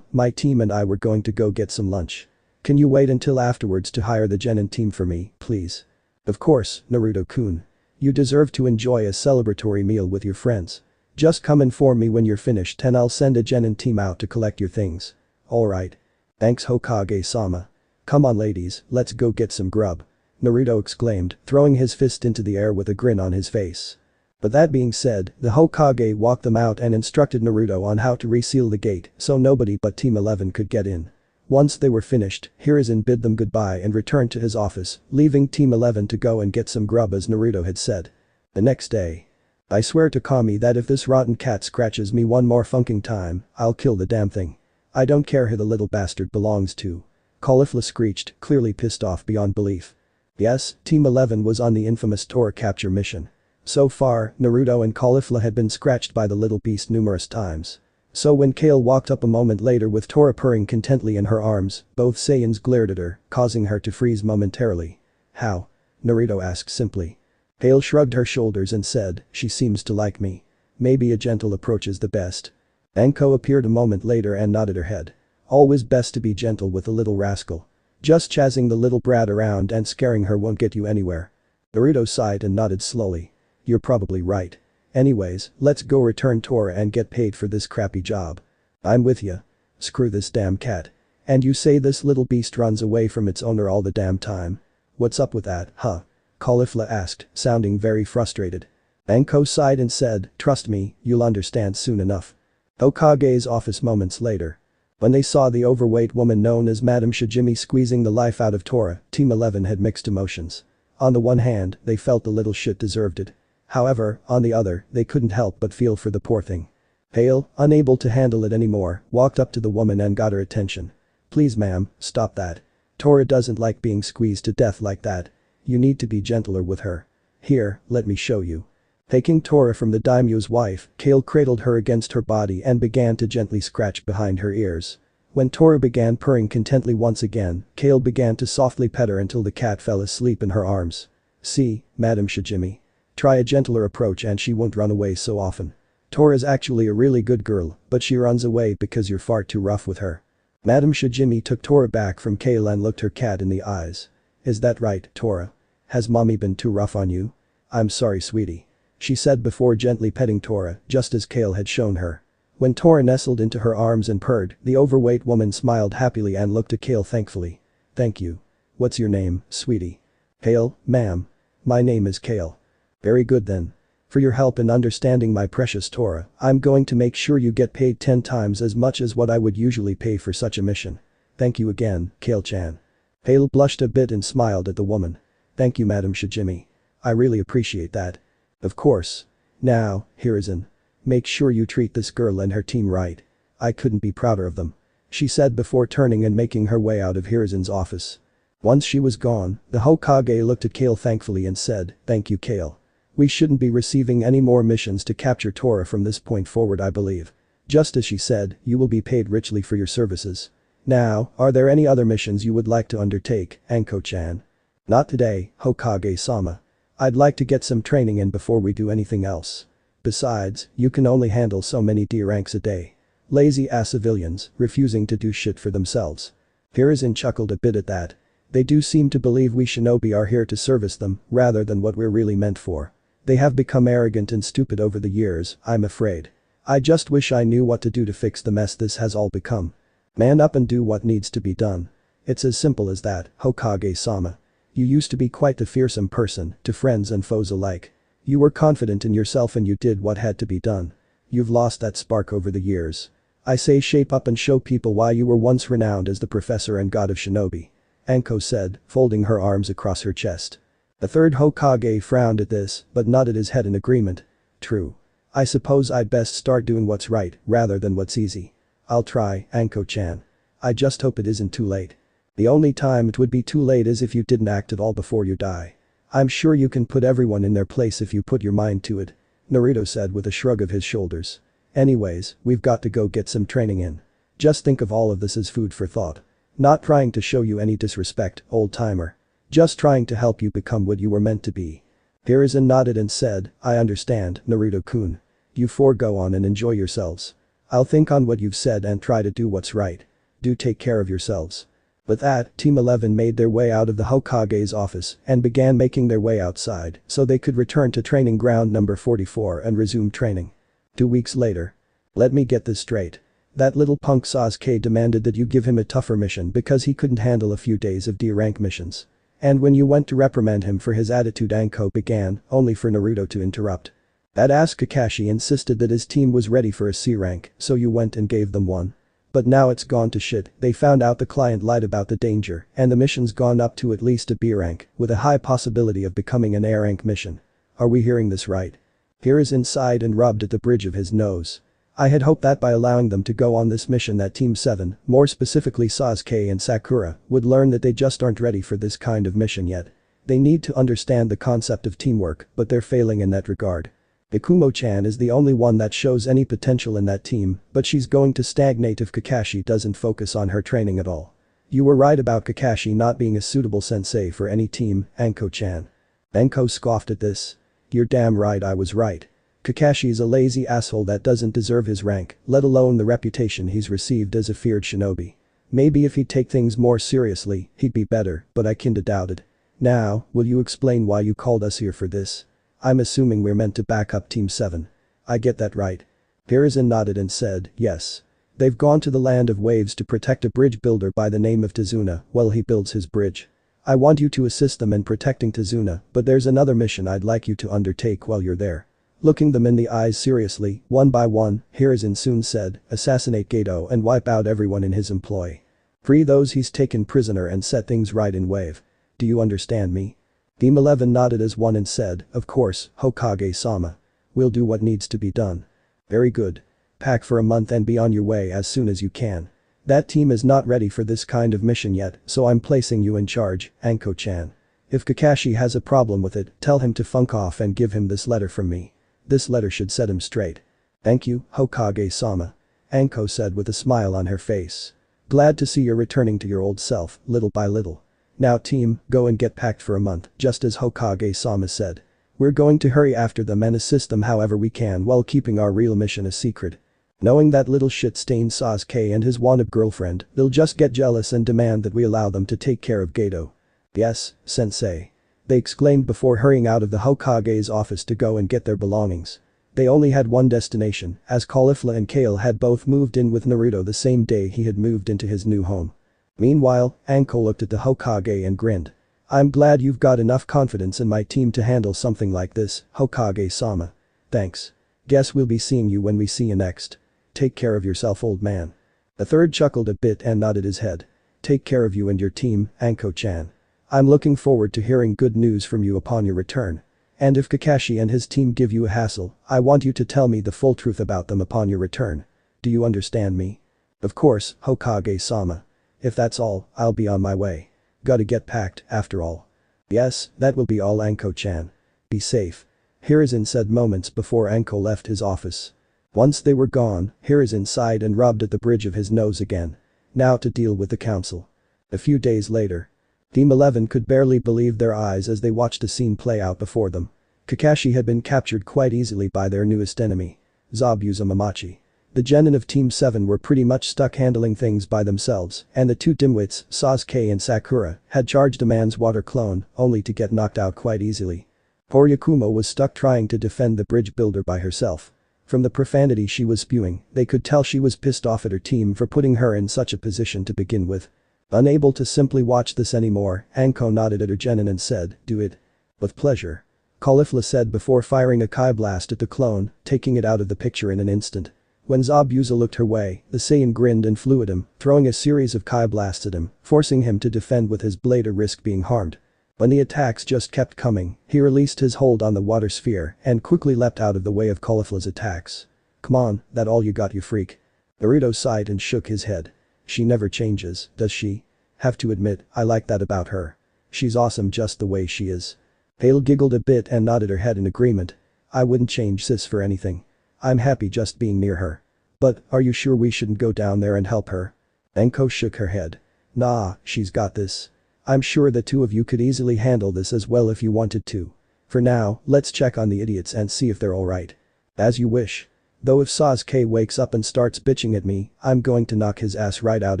My team and I were going to go get some lunch. Can you wait until afterwards to hire the genin team for me, please? Of course, Naruto-kun. You deserve to enjoy a celebratory meal with your friends. Just come inform me when you're finished and I'll send a genin team out to collect your things. Alright. Thanks Hokage-sama. Come on ladies, let's go get some grub. Naruto exclaimed, throwing his fist into the air with a grin on his face. But that being said, the Hokage walked them out and instructed Naruto on how to reseal the gate so nobody but Team 11 could get in. Once they were finished, Hiruzen bid them goodbye and returned to his office, leaving Team 11 to go and get some grub as Naruto had said. The next day. I swear to Kami that if this rotten cat scratches me one more funking time, I'll kill the damn thing. I don't care who the little bastard belongs to. Caulifla screeched, clearly pissed off beyond belief. Yes, Team 11 was on the infamous Tora capture mission. So far, Naruto and Caulifla had been scratched by the little beast numerous times. So when Kale walked up a moment later with Tora purring contently in her arms, both Saiyans glared at her, causing her to freeze momentarily. How? Naruto asked simply. Kale shrugged her shoulders and said, she seems to like me. Maybe a gentle approach is the best. Anko appeared a moment later and nodded her head. Always best to be gentle with a little rascal. Just chasing the little brat around and scaring her won't get you anywhere. Naruto sighed and nodded slowly. You're probably right. Anyways, let's go return Tora and get paid for this crappy job. I'm with ya. Screw this damn cat. And you say this little beast runs away from its owner all the damn time? What's up with that, huh? Caulifla asked, sounding very frustrated. Anko sighed and said, trust me, you'll understand soon enough. Hokage's office moments later. When they saw the overweight woman known as Madame Shijimi squeezing the life out of Tora, Team 11 had mixed emotions. On the one hand, they felt the little shit deserved it. However, on the other, they couldn't help but feel for the poor thing. Hale, unable to handle it anymore, walked up to the woman and got her attention. Please ma'am, stop that. Tora doesn't like being squeezed to death like that. You need to be gentler with her. Here, let me show you. Taking Tora from the daimyo's wife, Kale cradled her against her body and began to gently scratch behind her ears. When Tora began purring contently once again, Kale began to softly pet her until the cat fell asleep in her arms. See, Madam Shijimi. Try a gentler approach and she won't run away so often. Tora's actually a really good girl, but she runs away because you're far too rough with her. Madam Shijimi took Tora back from Kale and looked her cat in the eyes. Is that right, Tora? Has mommy been too rough on you? I'm sorry sweetie. She said before gently petting Tora, just as Kale had shown her. When Tora nestled into her arms and purred, the overweight woman smiled happily and looked at Kale thankfully. Thank you. What's your name, sweetie? Kale, ma'am. My name is Kale. Very good then. For your help in understanding my precious Tora, I'm going to make sure you get paid 10 times as much as what I would usually pay for such a mission. Thank you again, Kale-chan. Kale blushed a bit and smiled at the woman. Thank you Madam Shijimi. I really appreciate that. Of course. Now, Hiruzen. Make sure you treat this girl and her team right. I couldn't be prouder of them. She said before turning and making her way out of Hiruzen's office. Once she was gone, the Hokage looked at Kale thankfully and said, thank you Kale. We shouldn't be receiving any more missions to capture Tora from this point forward I believe. Just as she said, you will be paid richly for your services. Now, are there any other missions you would like to undertake, Anko-chan? Not today, Hokage-sama. I'd like to get some training in before we do anything else. Besides, you can only handle so many D ranks a day. Lazy ass civilians, refusing to do shit for themselves. Hiruzen chuckled a bit at that. They do seem to believe we shinobi are here to service them, rather than what we're really meant for. They have become arrogant and stupid over the years, I'm afraid. I just wish I knew what to do to fix the mess this has all become. Man up and do what needs to be done. It's as simple as that, Hokage-sama. You used to be quite the fearsome person, to friends and foes alike. You were confident in yourself and you did what had to be done. You've lost that spark over the years. I say shape up and show people why you were once renowned as the professor and god of shinobi. Anko said, folding her arms across her chest. The third Hokage frowned at this, but nodded his head in agreement. True. I suppose I'd best start doing what's right, rather than what's easy. I'll try, Anko-chan. I just hope it isn't too late. The only time it would be too late is if you didn't act at all before you die. I'm sure you can put everyone in their place if you put your mind to it. Naruto said with a shrug of his shoulders. Anyways, we've got to go get some training in. Just think of all of this as food for thought. Not trying to show you any disrespect, old-timer. Just trying to help you become what you were meant to be. Hiruzen nodded and said, I understand, Naruto-kun. You four go on and enjoy yourselves. I'll think on what you've said and try to do what's right. Do take care of yourselves. With that, Team 11 made their way out of the Hokage's office and began making their way outside so they could return to training ground number 44 and resume training. 2 weeks later. Let me get this straight. That little punk Sasuke demanded that you give him a tougher mission because he couldn't handle a few days of D-rank missions. And when you went to reprimand him for his attitude Anko began, only for Naruto to interrupt. That ass Kakashi insisted that his team was ready for a C rank, so you went and gave them one. But now it's gone to shit, they found out the client lied about the danger, and the mission's gone up to at least a B rank, with a high possibility of becoming an A rank mission. Are we hearing this right? Hiruzen sighed and rubbed at the bridge of his nose. I had hoped that by allowing them to go on this mission that Team 7, more specifically Sasuke and Sakura, would learn that they just aren't ready for this kind of mission yet. They need to understand the concept of teamwork, but they're failing in that regard. Ikumo-chan is the only one that shows any potential in that team, but she's going to stagnate if Kakashi doesn't focus on her training at all. You were right about Kakashi not being a suitable sensei for any team, Anko-chan. Anko scoffed at this. You're damn right I was right. Kakashi's a lazy asshole that doesn't deserve his rank, let alone the reputation he's received as a feared shinobi. Maybe if he'd take things more seriously, he'd be better, but I kinda doubt it. Now, will you explain why you called us here for this? I'm assuming we're meant to back up Team 7. I get that right. Hiruzen nodded and said, yes. They've gone to the land of waves to protect a bridge builder by the name of Tazuna while he builds his bridge. I want you to assist them in protecting Tazuna, but there's another mission I'd like you to undertake while you're there. Looking them in the eyes seriously, one by one, Hiruzen soon said, assassinate Gato and wipe out everyone in his employ. Free those he's taken prisoner and set things right in wave. Do you understand me? Team 11 nodded as one and said, of course, Hokage-sama. We'll do what needs to be done. Very good. Pack for a month and be on your way as soon as you can. That team is not ready for this kind of mission yet, so I'm placing you in charge, Anko-chan. If Kakashi has a problem with it, tell him to funk off and give him this letter from me. This letter should set him straight. Thank you, Hokage-sama. Anko said with a smile on her face. Glad to see you're returning to your old self, little by little. Now team, go and get packed for a month, just as Hokage-sama said. We're going to hurry after them and assist them however we can while keeping our real mission a secret. Knowing that little shit-stained Sasuke and his wannabe girlfriend, they'll just get jealous and demand that we allow them to take care of Geto. Yes, sensei. They exclaimed before hurrying out of the Hokage's office to go and get their belongings. They only had one destination, as Caulifla and Kale had both moved in with Naruto the same day he had moved into his new home. Meanwhile, Anko looked at the Hokage and grinned. I'm glad you've got enough confidence in my team to handle something like this, Hokage-sama. Thanks. Guess we'll be seeing you when we see you next. Take care of yourself, old man. The third chuckled a bit and nodded his head. Take care of you and your team, Anko-chan. I'm looking forward to hearing good news from you upon your return. And if Kakashi and his team give you a hassle, I want you to tell me the full truth about them upon your return. Do you understand me? Of course, Hokage-sama. If that's all, I'll be on my way. Gotta get packed, after all. Yes, that will be all, Anko-chan. Be safe. Hiruzen said moments before Anko left his office. Once they were gone, Hiruzen sighed and rubbed at the bridge of his nose again. Now to deal with the council. A few days later. Team 11 could barely believe their eyes as they watched the scene play out before them. Kakashi had been captured quite easily by their newest enemy. Zabuza Mamachi. The genin of Team 7 were pretty much stuck handling things by themselves, and the two dimwits, Sasuke and Sakura, had charged a man's water clone, only to get knocked out quite easily. Poor Yakumo was stuck trying to defend the bridge builder by herself. From the profanity she was spewing, they could tell she was pissed off at her team for putting her in such a position to begin with. Unable to simply watch this anymore, Anko nodded at her genin and said, do it. With pleasure. Caulifla said before firing a Kai blast at the clone, taking it out of the picture in an instant. When Zabuza looked her way, the Saiyan grinned and flew at him, throwing a series of Kai blasts at him, forcing him to defend with his blade or risk being harmed. When the attacks just kept coming, he released his hold on the water sphere and quickly leapt out of the way of Caulifla's attacks. Come on, that all you got, you freak. Naruto sighed and shook his head. She never changes, does she? Have to admit, I like that about her. She's awesome just the way she is. Hale giggled a bit and nodded her head in agreement. I wouldn't change sis for anything. I'm happy just being near her. But, are you sure we shouldn't go down there and help her? Anko shook her head. Nah, she's got this. I'm sure the two of you could easily handle this as well if you wanted to. For now, let's check on the idiots and see if they're alright. As you wish. Though if Sasuke wakes up and starts bitching at me, I'm going to knock his ass right out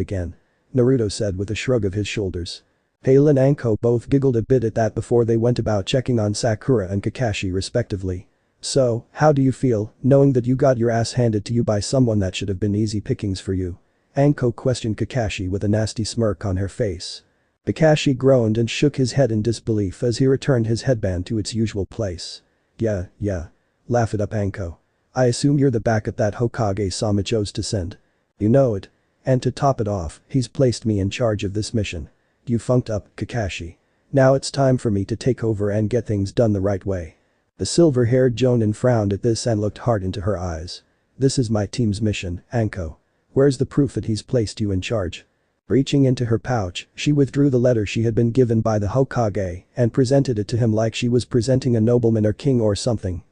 again. Naruto said with a shrug of his shoulders. Hale and Anko both giggled a bit at that before they went about checking on Sakura and Kakashi respectively. So, how do you feel, knowing that you got your ass handed to you by someone that should have been easy pickings for you? Anko questioned Kakashi with a nasty smirk on her face. Kakashi groaned and shook his head in disbelief as he returned his headband to its usual place. Yeah. Laugh it up, Anko. I assume you're the backup that Hokage-sama chose to send. You know it. And to top it off, he's placed me in charge of this mission. You funked up, Kakashi. Now it's time for me to take over and get things done the right way. The silver-haired jonin frowned at this and looked hard into her eyes. This is my team's mission, Anko. Where's the proof that he's placed you in charge? Reaching into her pouch, she withdrew the letter she had been given by the Hokage and presented it to him like she was presenting a nobleman or king or something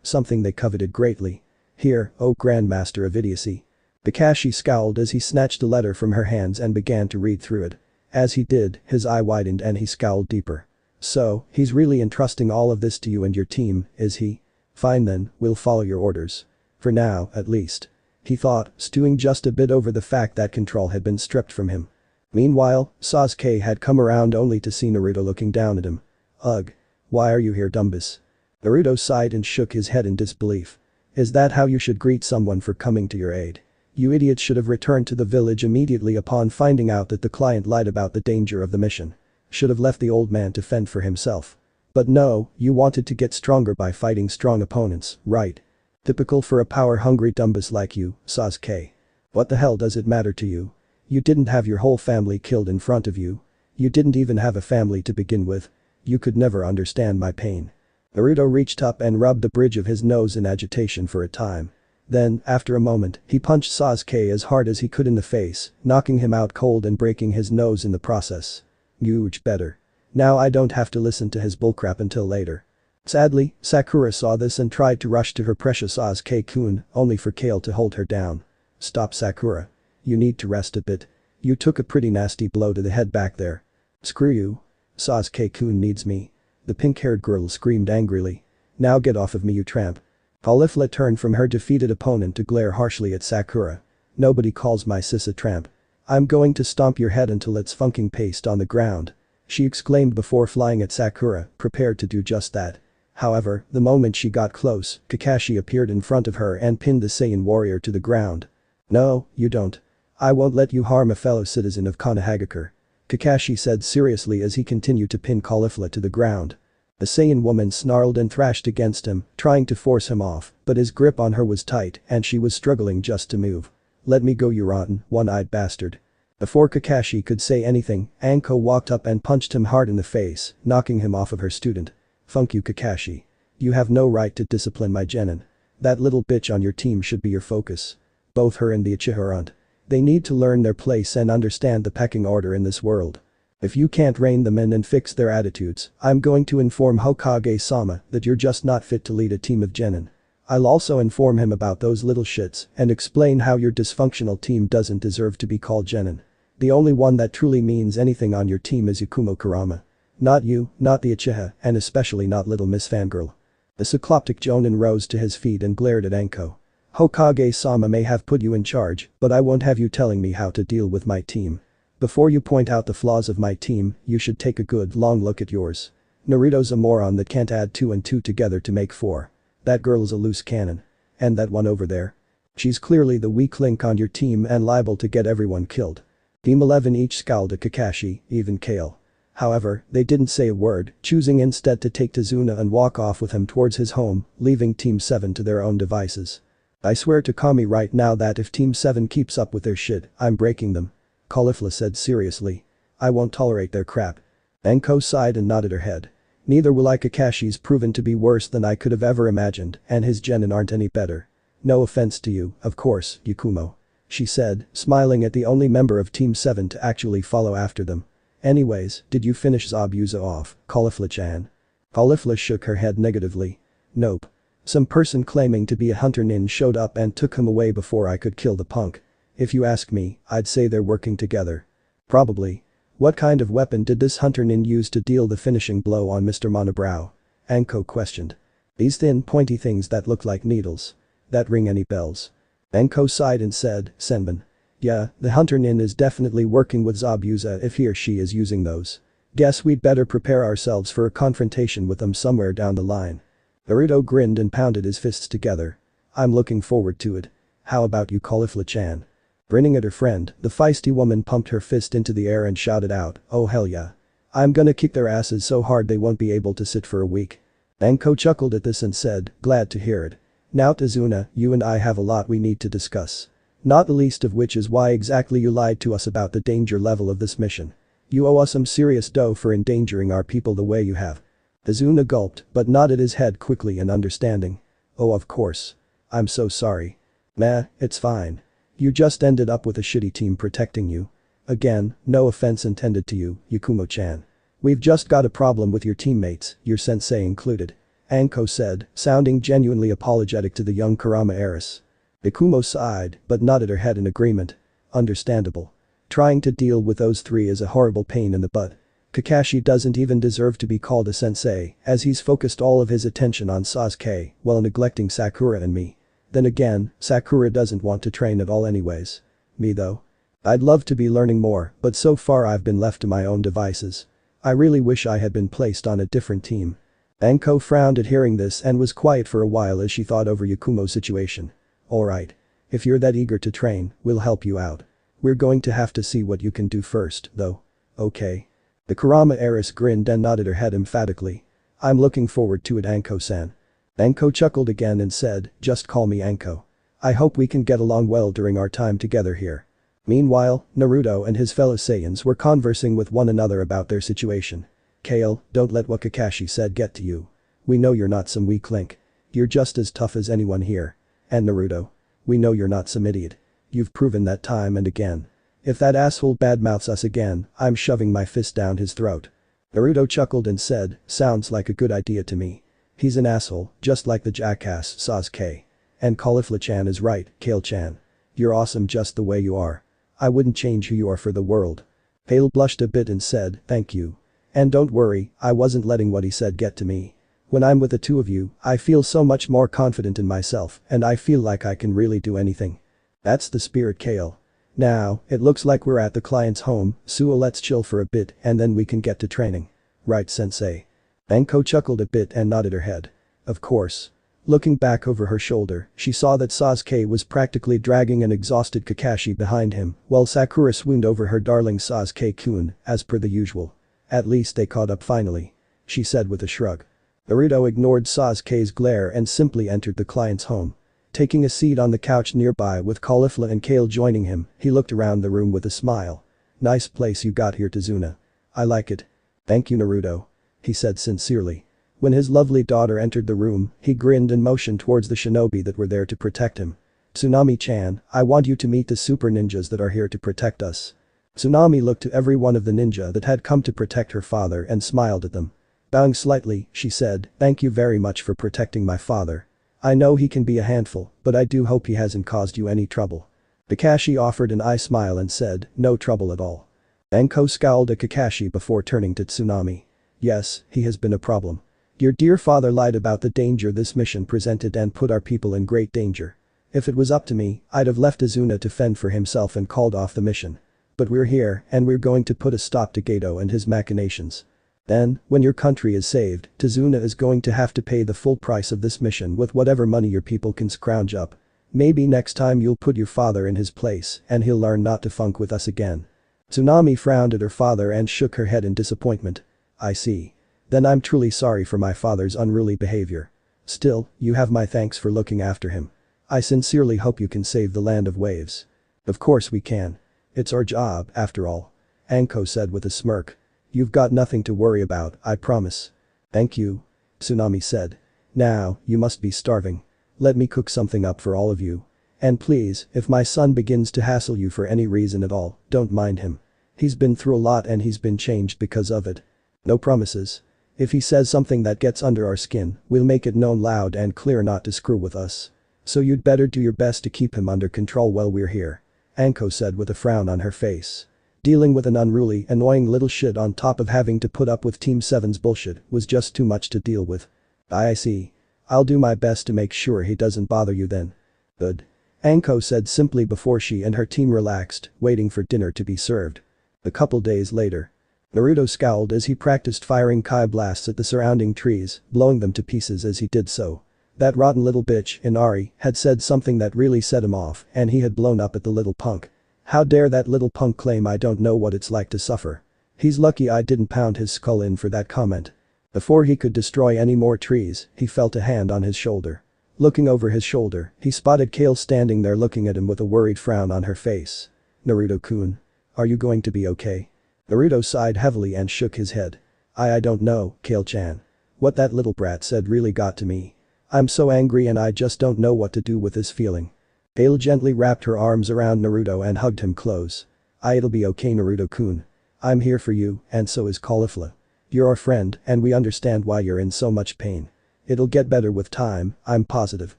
they coveted greatly. Here, oh Grandmaster of Idiocy. Kakashi scowled as he snatched the letter from her hands and began to read through it. As he did, his eye widened and he scowled deeper. So, he's really entrusting all of this to you and your team, is he? Fine then, we'll follow your orders. For now, at least. He thought, stewing just a bit over the fact that control had been stripped from him. Meanwhile, Sasuke had come around only to see Naruto looking down at him. Ugh. Why are you here, Dumbus? Naruto sighed and shook his head in disbelief. Is that how you should greet someone for coming to your aid? You idiots should have returned to the village immediately upon finding out that the client lied about the danger of the mission. Should have left the old man to fend for himself. But no, you wanted to get stronger by fighting strong opponents, right? Typical for a power-hungry dumbus like you, Sasuke. What the hell does it matter to you? You didn't have your whole family killed in front of you. You didn't even have a family to begin with. You could never understand my pain. Naruto reached up and rubbed the bridge of his nose in agitation for a time. Then, after a moment, he punched Sasuke as hard as he could in the face, knocking him out cold and breaking his nose in the process. Huge better. Now I don't have to listen to his bullcrap until later. Sadly, Sakura saw this and tried to rush to her precious Sasuke-kun, only for Kale to hold her down. Stop, Sakura. You need to rest a bit. You took a pretty nasty blow to the head back there. Screw you. Sasuke-kun needs me. The pink-haired girl screamed angrily. Now get off of me, you tramp. Caulifla turned from her defeated opponent to glare harshly at Sakura. Nobody calls my sis a tramp. I'm going to stomp your head until it's funking paste on the ground. She exclaimed before flying at Sakura, prepared to do just that. However, the moment she got close, Kakashi appeared in front of her and pinned the Saiyan warrior to the ground. No, you don't. I won't let you harm a fellow citizen of Konohagakure. Kakashi said seriously as he continued to pin Caulifla to the ground. The Saiyan woman snarled and thrashed against him, trying to force him off, but his grip on her was tight and she was struggling just to move. Let me go, you rotten, one-eyed bastard. Before Kakashi could say anything, Anko walked up and punched him hard in the face, knocking him off of her student. Funk you, Kakashi. You have no right to discipline my genin. That little bitch on your team should be your focus. Both her and the Uchiha aren't. They need to learn their place and understand the pecking order in this world. If you can't rein them in and fix their attitudes, I'm going to inform Hokage-sama that you're just not fit to lead a team of genin. I'll also inform him about those little shits and explain how your dysfunctional team doesn't deserve to be called genin. The only one that truly means anything on your team is Yakumo Kurama. Not you, not the Uchiha, and especially not little Miss Fangirl. The cycloptic Jonin rose to his feet and glared at Anko. Hokage-sama may have put you in charge, but I won't have you telling me how to deal with my team. Before you point out the flaws of my team, you should take a good long look at yours. Naruto's a moron that can't add 2 and 2 together to make 4. That girl's a loose cannon. And that one over there? She's clearly the weak link on your team and liable to get everyone killed. Team 11 each scowled at Kakashi, even Kale. However, they didn't say a word, choosing instead to take Tazuna and walk off with him towards his home, leaving Team 7 to their own devices. I swear to Kami right now that if Team 7 keeps up with their shit, I'm breaking them. Caulifla said seriously. I won't tolerate their crap. Anko sighed and nodded her head. Neither will I. Kakashi's proven to be worse than I could have ever imagined, and his genin aren't any better. No offense to you, of course, Yakumo. She said, smiling at the only member of Team 7 to actually follow after them. Anyways, did you finish Zabuza off, Caulifla-chan? Caulifla shook her head negatively. Nope. Some person claiming to be a hunter nin showed up and took him away before I could kill the punk. If you ask me, I'd say they're working together. Probably. What kind of weapon did this hunter nin use to deal the finishing blow on Mr. Monobrow? Anko questioned. These thin pointy things that look like needles. That ring any bells? Anko sighed and said, Senbon. Yeah, the hunter nin is definitely working with Zabuza if he or she is using those. Guess we'd better prepare ourselves for a confrontation with them somewhere down the line. Naruto grinned and pounded his fists together. I'm looking forward to it. How about you, Caulifla-chan? Grinning at her friend, the feisty woman pumped her fist into the air and shouted out, oh hell yeah. I'm gonna kick their asses so hard they won't be able to sit for a week. Anko chuckled at this and said, glad to hear it. Now Tazuna, you and I have a lot we need to discuss. Not the least of which is why exactly you lied to us about the danger level of this mission. You owe us some serious dough for endangering our people the way you have. Tazuna gulped but nodded his head quickly in understanding. Oh of course. I'm so sorry. Meh, it's fine. You just ended up with a shitty team protecting you. Again, no offense intended to you, Yakumo-chan. We've just got a problem with your teammates, your sensei included. Anko said, sounding genuinely apologetic to the young Kurama heiress. Yakumo sighed, but nodded her head in agreement. Understandable. Trying to deal with those three is a horrible pain in the butt. Kakashi doesn't even deserve to be called a sensei, as he's focused all of his attention on Sasuke while neglecting Sakura and me. Then again, Sakura doesn't want to train at all anyways. Me though? I'd love to be learning more, but so far I've been left to my own devices. I really wish I had been placed on a different team. Anko frowned at hearing this and was quiet for a while as she thought over Yakumo's situation. Alright. If you're that eager to train, we'll help you out. We're going to have to see what you can do first, though. Okay. The Kurama heiress grinned and nodded her head emphatically. I'm looking forward to it, Anko-san. Anko chuckled again and said, just call me Anko. I hope we can get along well during our time together here. Meanwhile, Naruto and his fellow Saiyans were conversing with one another about their situation. Kale, don't let what Kakashi said get to you. We know you're not some weak link. You're just as tough as anyone here. And Naruto. We know you're not some idiot. You've proven that time and again. If that asshole badmouths us again, I'm shoving my fist down his throat." Naruto chuckled and said, "Sounds like a good idea to me. He's an asshole, just like the jackass Sasuke. And Caulifla-chan is right, Kale-chan. You're awesome just the way you are. I wouldn't change who you are for the world." Kale blushed a bit and said, "Thank you. And don't worry, I wasn't letting what he said get to me. When I'm with the two of you, I feel so much more confident in myself and I feel like I can really do anything." "That's the spirit, Kale. Now, it looks like we're at the client's home, so let's chill for a bit and then we can get to training. Right, sensei?" Anko chuckled a bit and nodded her head. Of course. Looking back over her shoulder, she saw that Sasuke was practically dragging an exhausted Kakashi behind him, while Sakura swooned over her darling Sasuke-kun, as per the usual. "At least they caught up finally," she said with a shrug. Naruto ignored Sasuke's glare and simply entered the client's home. Taking a seat on the couch nearby with Caulifla and Kale joining him, he looked around the room with a smile. "Nice place you got here, Tazuna. I like it." "Thank you, Naruto," he said sincerely. When his lovely daughter entered the room, he grinned and motioned towards the shinobi that were there to protect him. "Tsunami-chan, I want you to meet the super ninjas that are here to protect us." Tsunami looked to every one of the ninja that had come to protect her father and smiled at them. Bowing slightly, she said, "Thank you very much for protecting my father. I know he can be a handful, but I do hope he hasn't caused you any trouble." Kakashi offered an eye smile and said, "No trouble at all." Anko scowled at Kakashi before turning to Tsunami. "Yes, he has been a problem. Your dear father lied about the danger this mission presented and put our people in great danger. If it was up to me, I'd have left Azuna to fend for himself and called off the mission. But we're here and we're going to put a stop to Geto and his machinations. Then, when your country is saved, Tazuna is going to have to pay the full price of this mission with whatever money your people can scrounge up. Maybe next time you'll put your father in his place and he'll learn not to funk with us again." Tsunami frowned at her father and shook her head in disappointment. "I see. Then I'm truly sorry for my father's unruly behavior. Still, you have my thanks for looking after him. I sincerely hope you can save the land of waves." "Of course we can. It's our job, after all," Anko said with a smirk. "You've got nothing to worry about, I promise." "Thank you," Tsunami said. "Now, you must be starving. Let me cook something up for all of you. And please, if my son begins to hassle you for any reason at all, don't mind him. He's been through a lot and he's been changed because of it. No promises. If he says something that gets under our skin, we'll make it known loud and clear not to screw with us. So you'd better do your best to keep him under control while we're here," Anko said with a frown on her face. Dealing with an unruly, annoying little shit on top of having to put up with Team 7's bullshit was just too much to deal with. "I see. I'll do my best to make sure he doesn't bother you then." "Good," Anko said simply before she and her team relaxed, waiting for dinner to be served. A couple days later. Naruto scowled as he practiced firing Kai blasts at the surrounding trees, blowing them to pieces as he did so. That rotten little bitch, Inari, had said something that really set him off and he had blown up at the little punk. How dare that little punk claim I don't know what it's like to suffer. He's lucky I didn't pound his skull in for that comment. Before he could destroy any more trees, he felt a hand on his shoulder. Looking over his shoulder, he spotted Kale standing there looking at him with a worried frown on her face. "Naruto-kun. Are you going to be okay?" Naruto sighed heavily and shook his head. I don't know, Kale-chan. What that little brat said really got to me. I'm so angry and I just don't know what to do with this feeling." Kale gently wrapped her arms around Naruto and hugged him close. "It'll be okay, Naruto-kun. I'm here for you and so is Caulifla. You're our friend and we understand why you're in so much pain. It'll get better with time, I'm positive.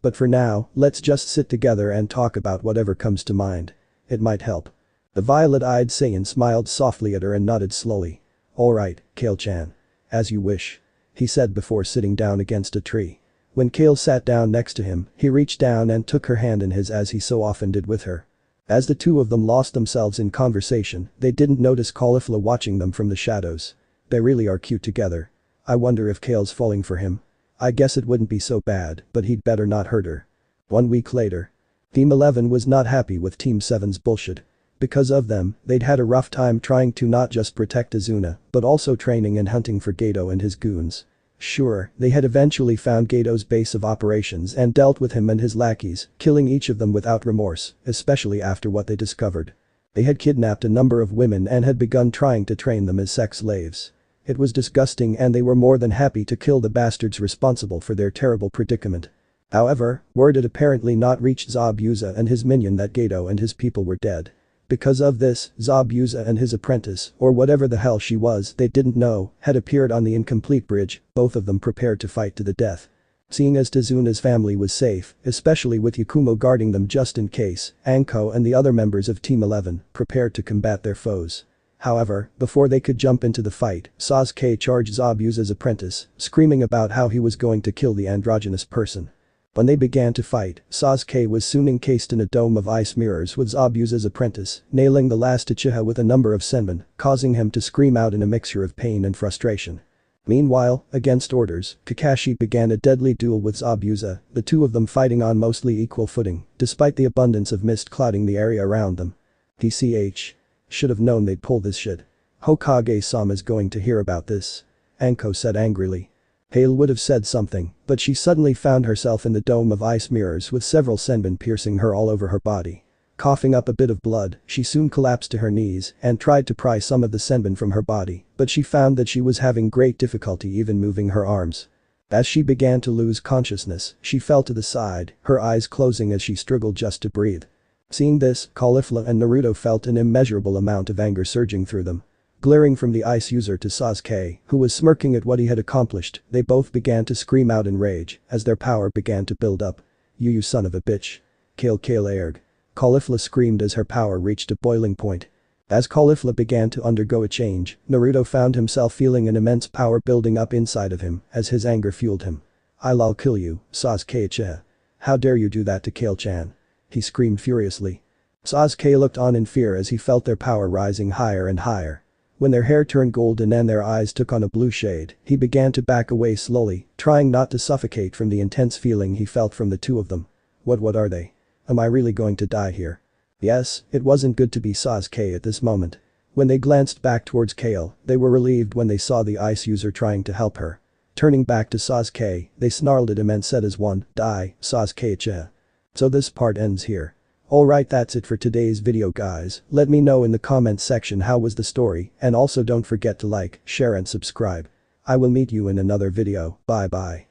But for now, let's just sit together and talk about whatever comes to mind. It might help." The violet-eyed Saiyan smiled softly at her and nodded slowly. "Alright, Kale-chan. As you wish," he said before sitting down against a tree. When Kale sat down next to him, he reached down and took her hand in his as he so often did with her. As the two of them lost themselves in conversation, they didn't notice Caulifla watching them from the shadows. They really are cute together. I wonder if Kale's falling for him. I guess it wouldn't be so bad, but he'd better not hurt her. 1 week later. Team 11 was not happy with Team 7's bullshit. Because of them, they'd had a rough time trying to not just protect Azuna, but also training and hunting for Geto and his goons. Sure, they had eventually found Geto's base of operations and dealt with him and his lackeys, killing each of them without remorse, especially after what they discovered. They had kidnapped a number of women and had begun trying to train them as sex slaves. It was disgusting and they were more than happy to kill the bastards responsible for their terrible predicament. However, word had apparently not reached Zabuza and his minion that Gato and his people were dead. Because of this, Zabuza and his apprentice, or whatever the hell she was they didn't know, had appeared on the incomplete bridge, both of them prepared to fight to the death. Seeing as Tazuna's family was safe, especially with Yakumo guarding them just in case, Anko and the other members of Team 11 prepared to combat their foes. However, before they could jump into the fight, Sasuke charged Zabuza's apprentice, screaming about how he was going to kill the androgynous person. When they began to fight, Sasuke was soon encased in a dome of ice mirrors with Zabuza's apprentice, nailing the last Uchiha with a number of senbon, causing him to scream out in a mixture of pain and frustration. Meanwhile, against orders, Kakashi began a deadly duel with Zabuza, the two of them fighting on mostly equal footing, despite the abundance of mist clouding the area around them. TCH. Should have known they'd pull this shit. Hokage-sama's going to hear about this. Anko said angrily. Hale would have said something, but she suddenly found herself in the dome of ice mirrors with several senbon piercing her all over her body. Coughing up a bit of blood, she soon collapsed to her knees and tried to pry some of the senbon from her body, but she found that she was having great difficulty even moving her arms. As she began to lose consciousness, she fell to the side, her eyes closing as she struggled just to breathe. Seeing this, Caulifla and Naruto felt an immeasurable amount of anger surging through them. Glaring from the ice user to Sasuke, who was smirking at what he had accomplished, they both began to scream out in rage as their power began to build up. You son of a bitch. Kale erg. Caulifla screamed as her power reached a boiling point. As Caulifla began to undergo a change, Naruto found himself feeling an immense power building up inside of him as his anger fueled him. I'll kill you, Sasuke-chan. How dare you do that to Kale-chan? He screamed furiously. Sasuke looked on in fear as he felt their power rising higher and higher. When their hair turned golden and their eyes took on a blue shade, he began to back away slowly, trying not to suffocate from the intense feeling he felt from the two of them. What are they? Am I really going to die here? Yes, it wasn't good to be Sasuke at this moment. When they glanced back towards Kale, they were relieved when they saw the ice user trying to help her. Turning back to Sasuke, they snarled at him and said as one, "Die, Sasuke-chan." So this part ends here. Alright, that's it for today's video guys. Let me know in the comments section how was the story, and also don't forget to like, share and subscribe. I will meet you in another video. Bye bye.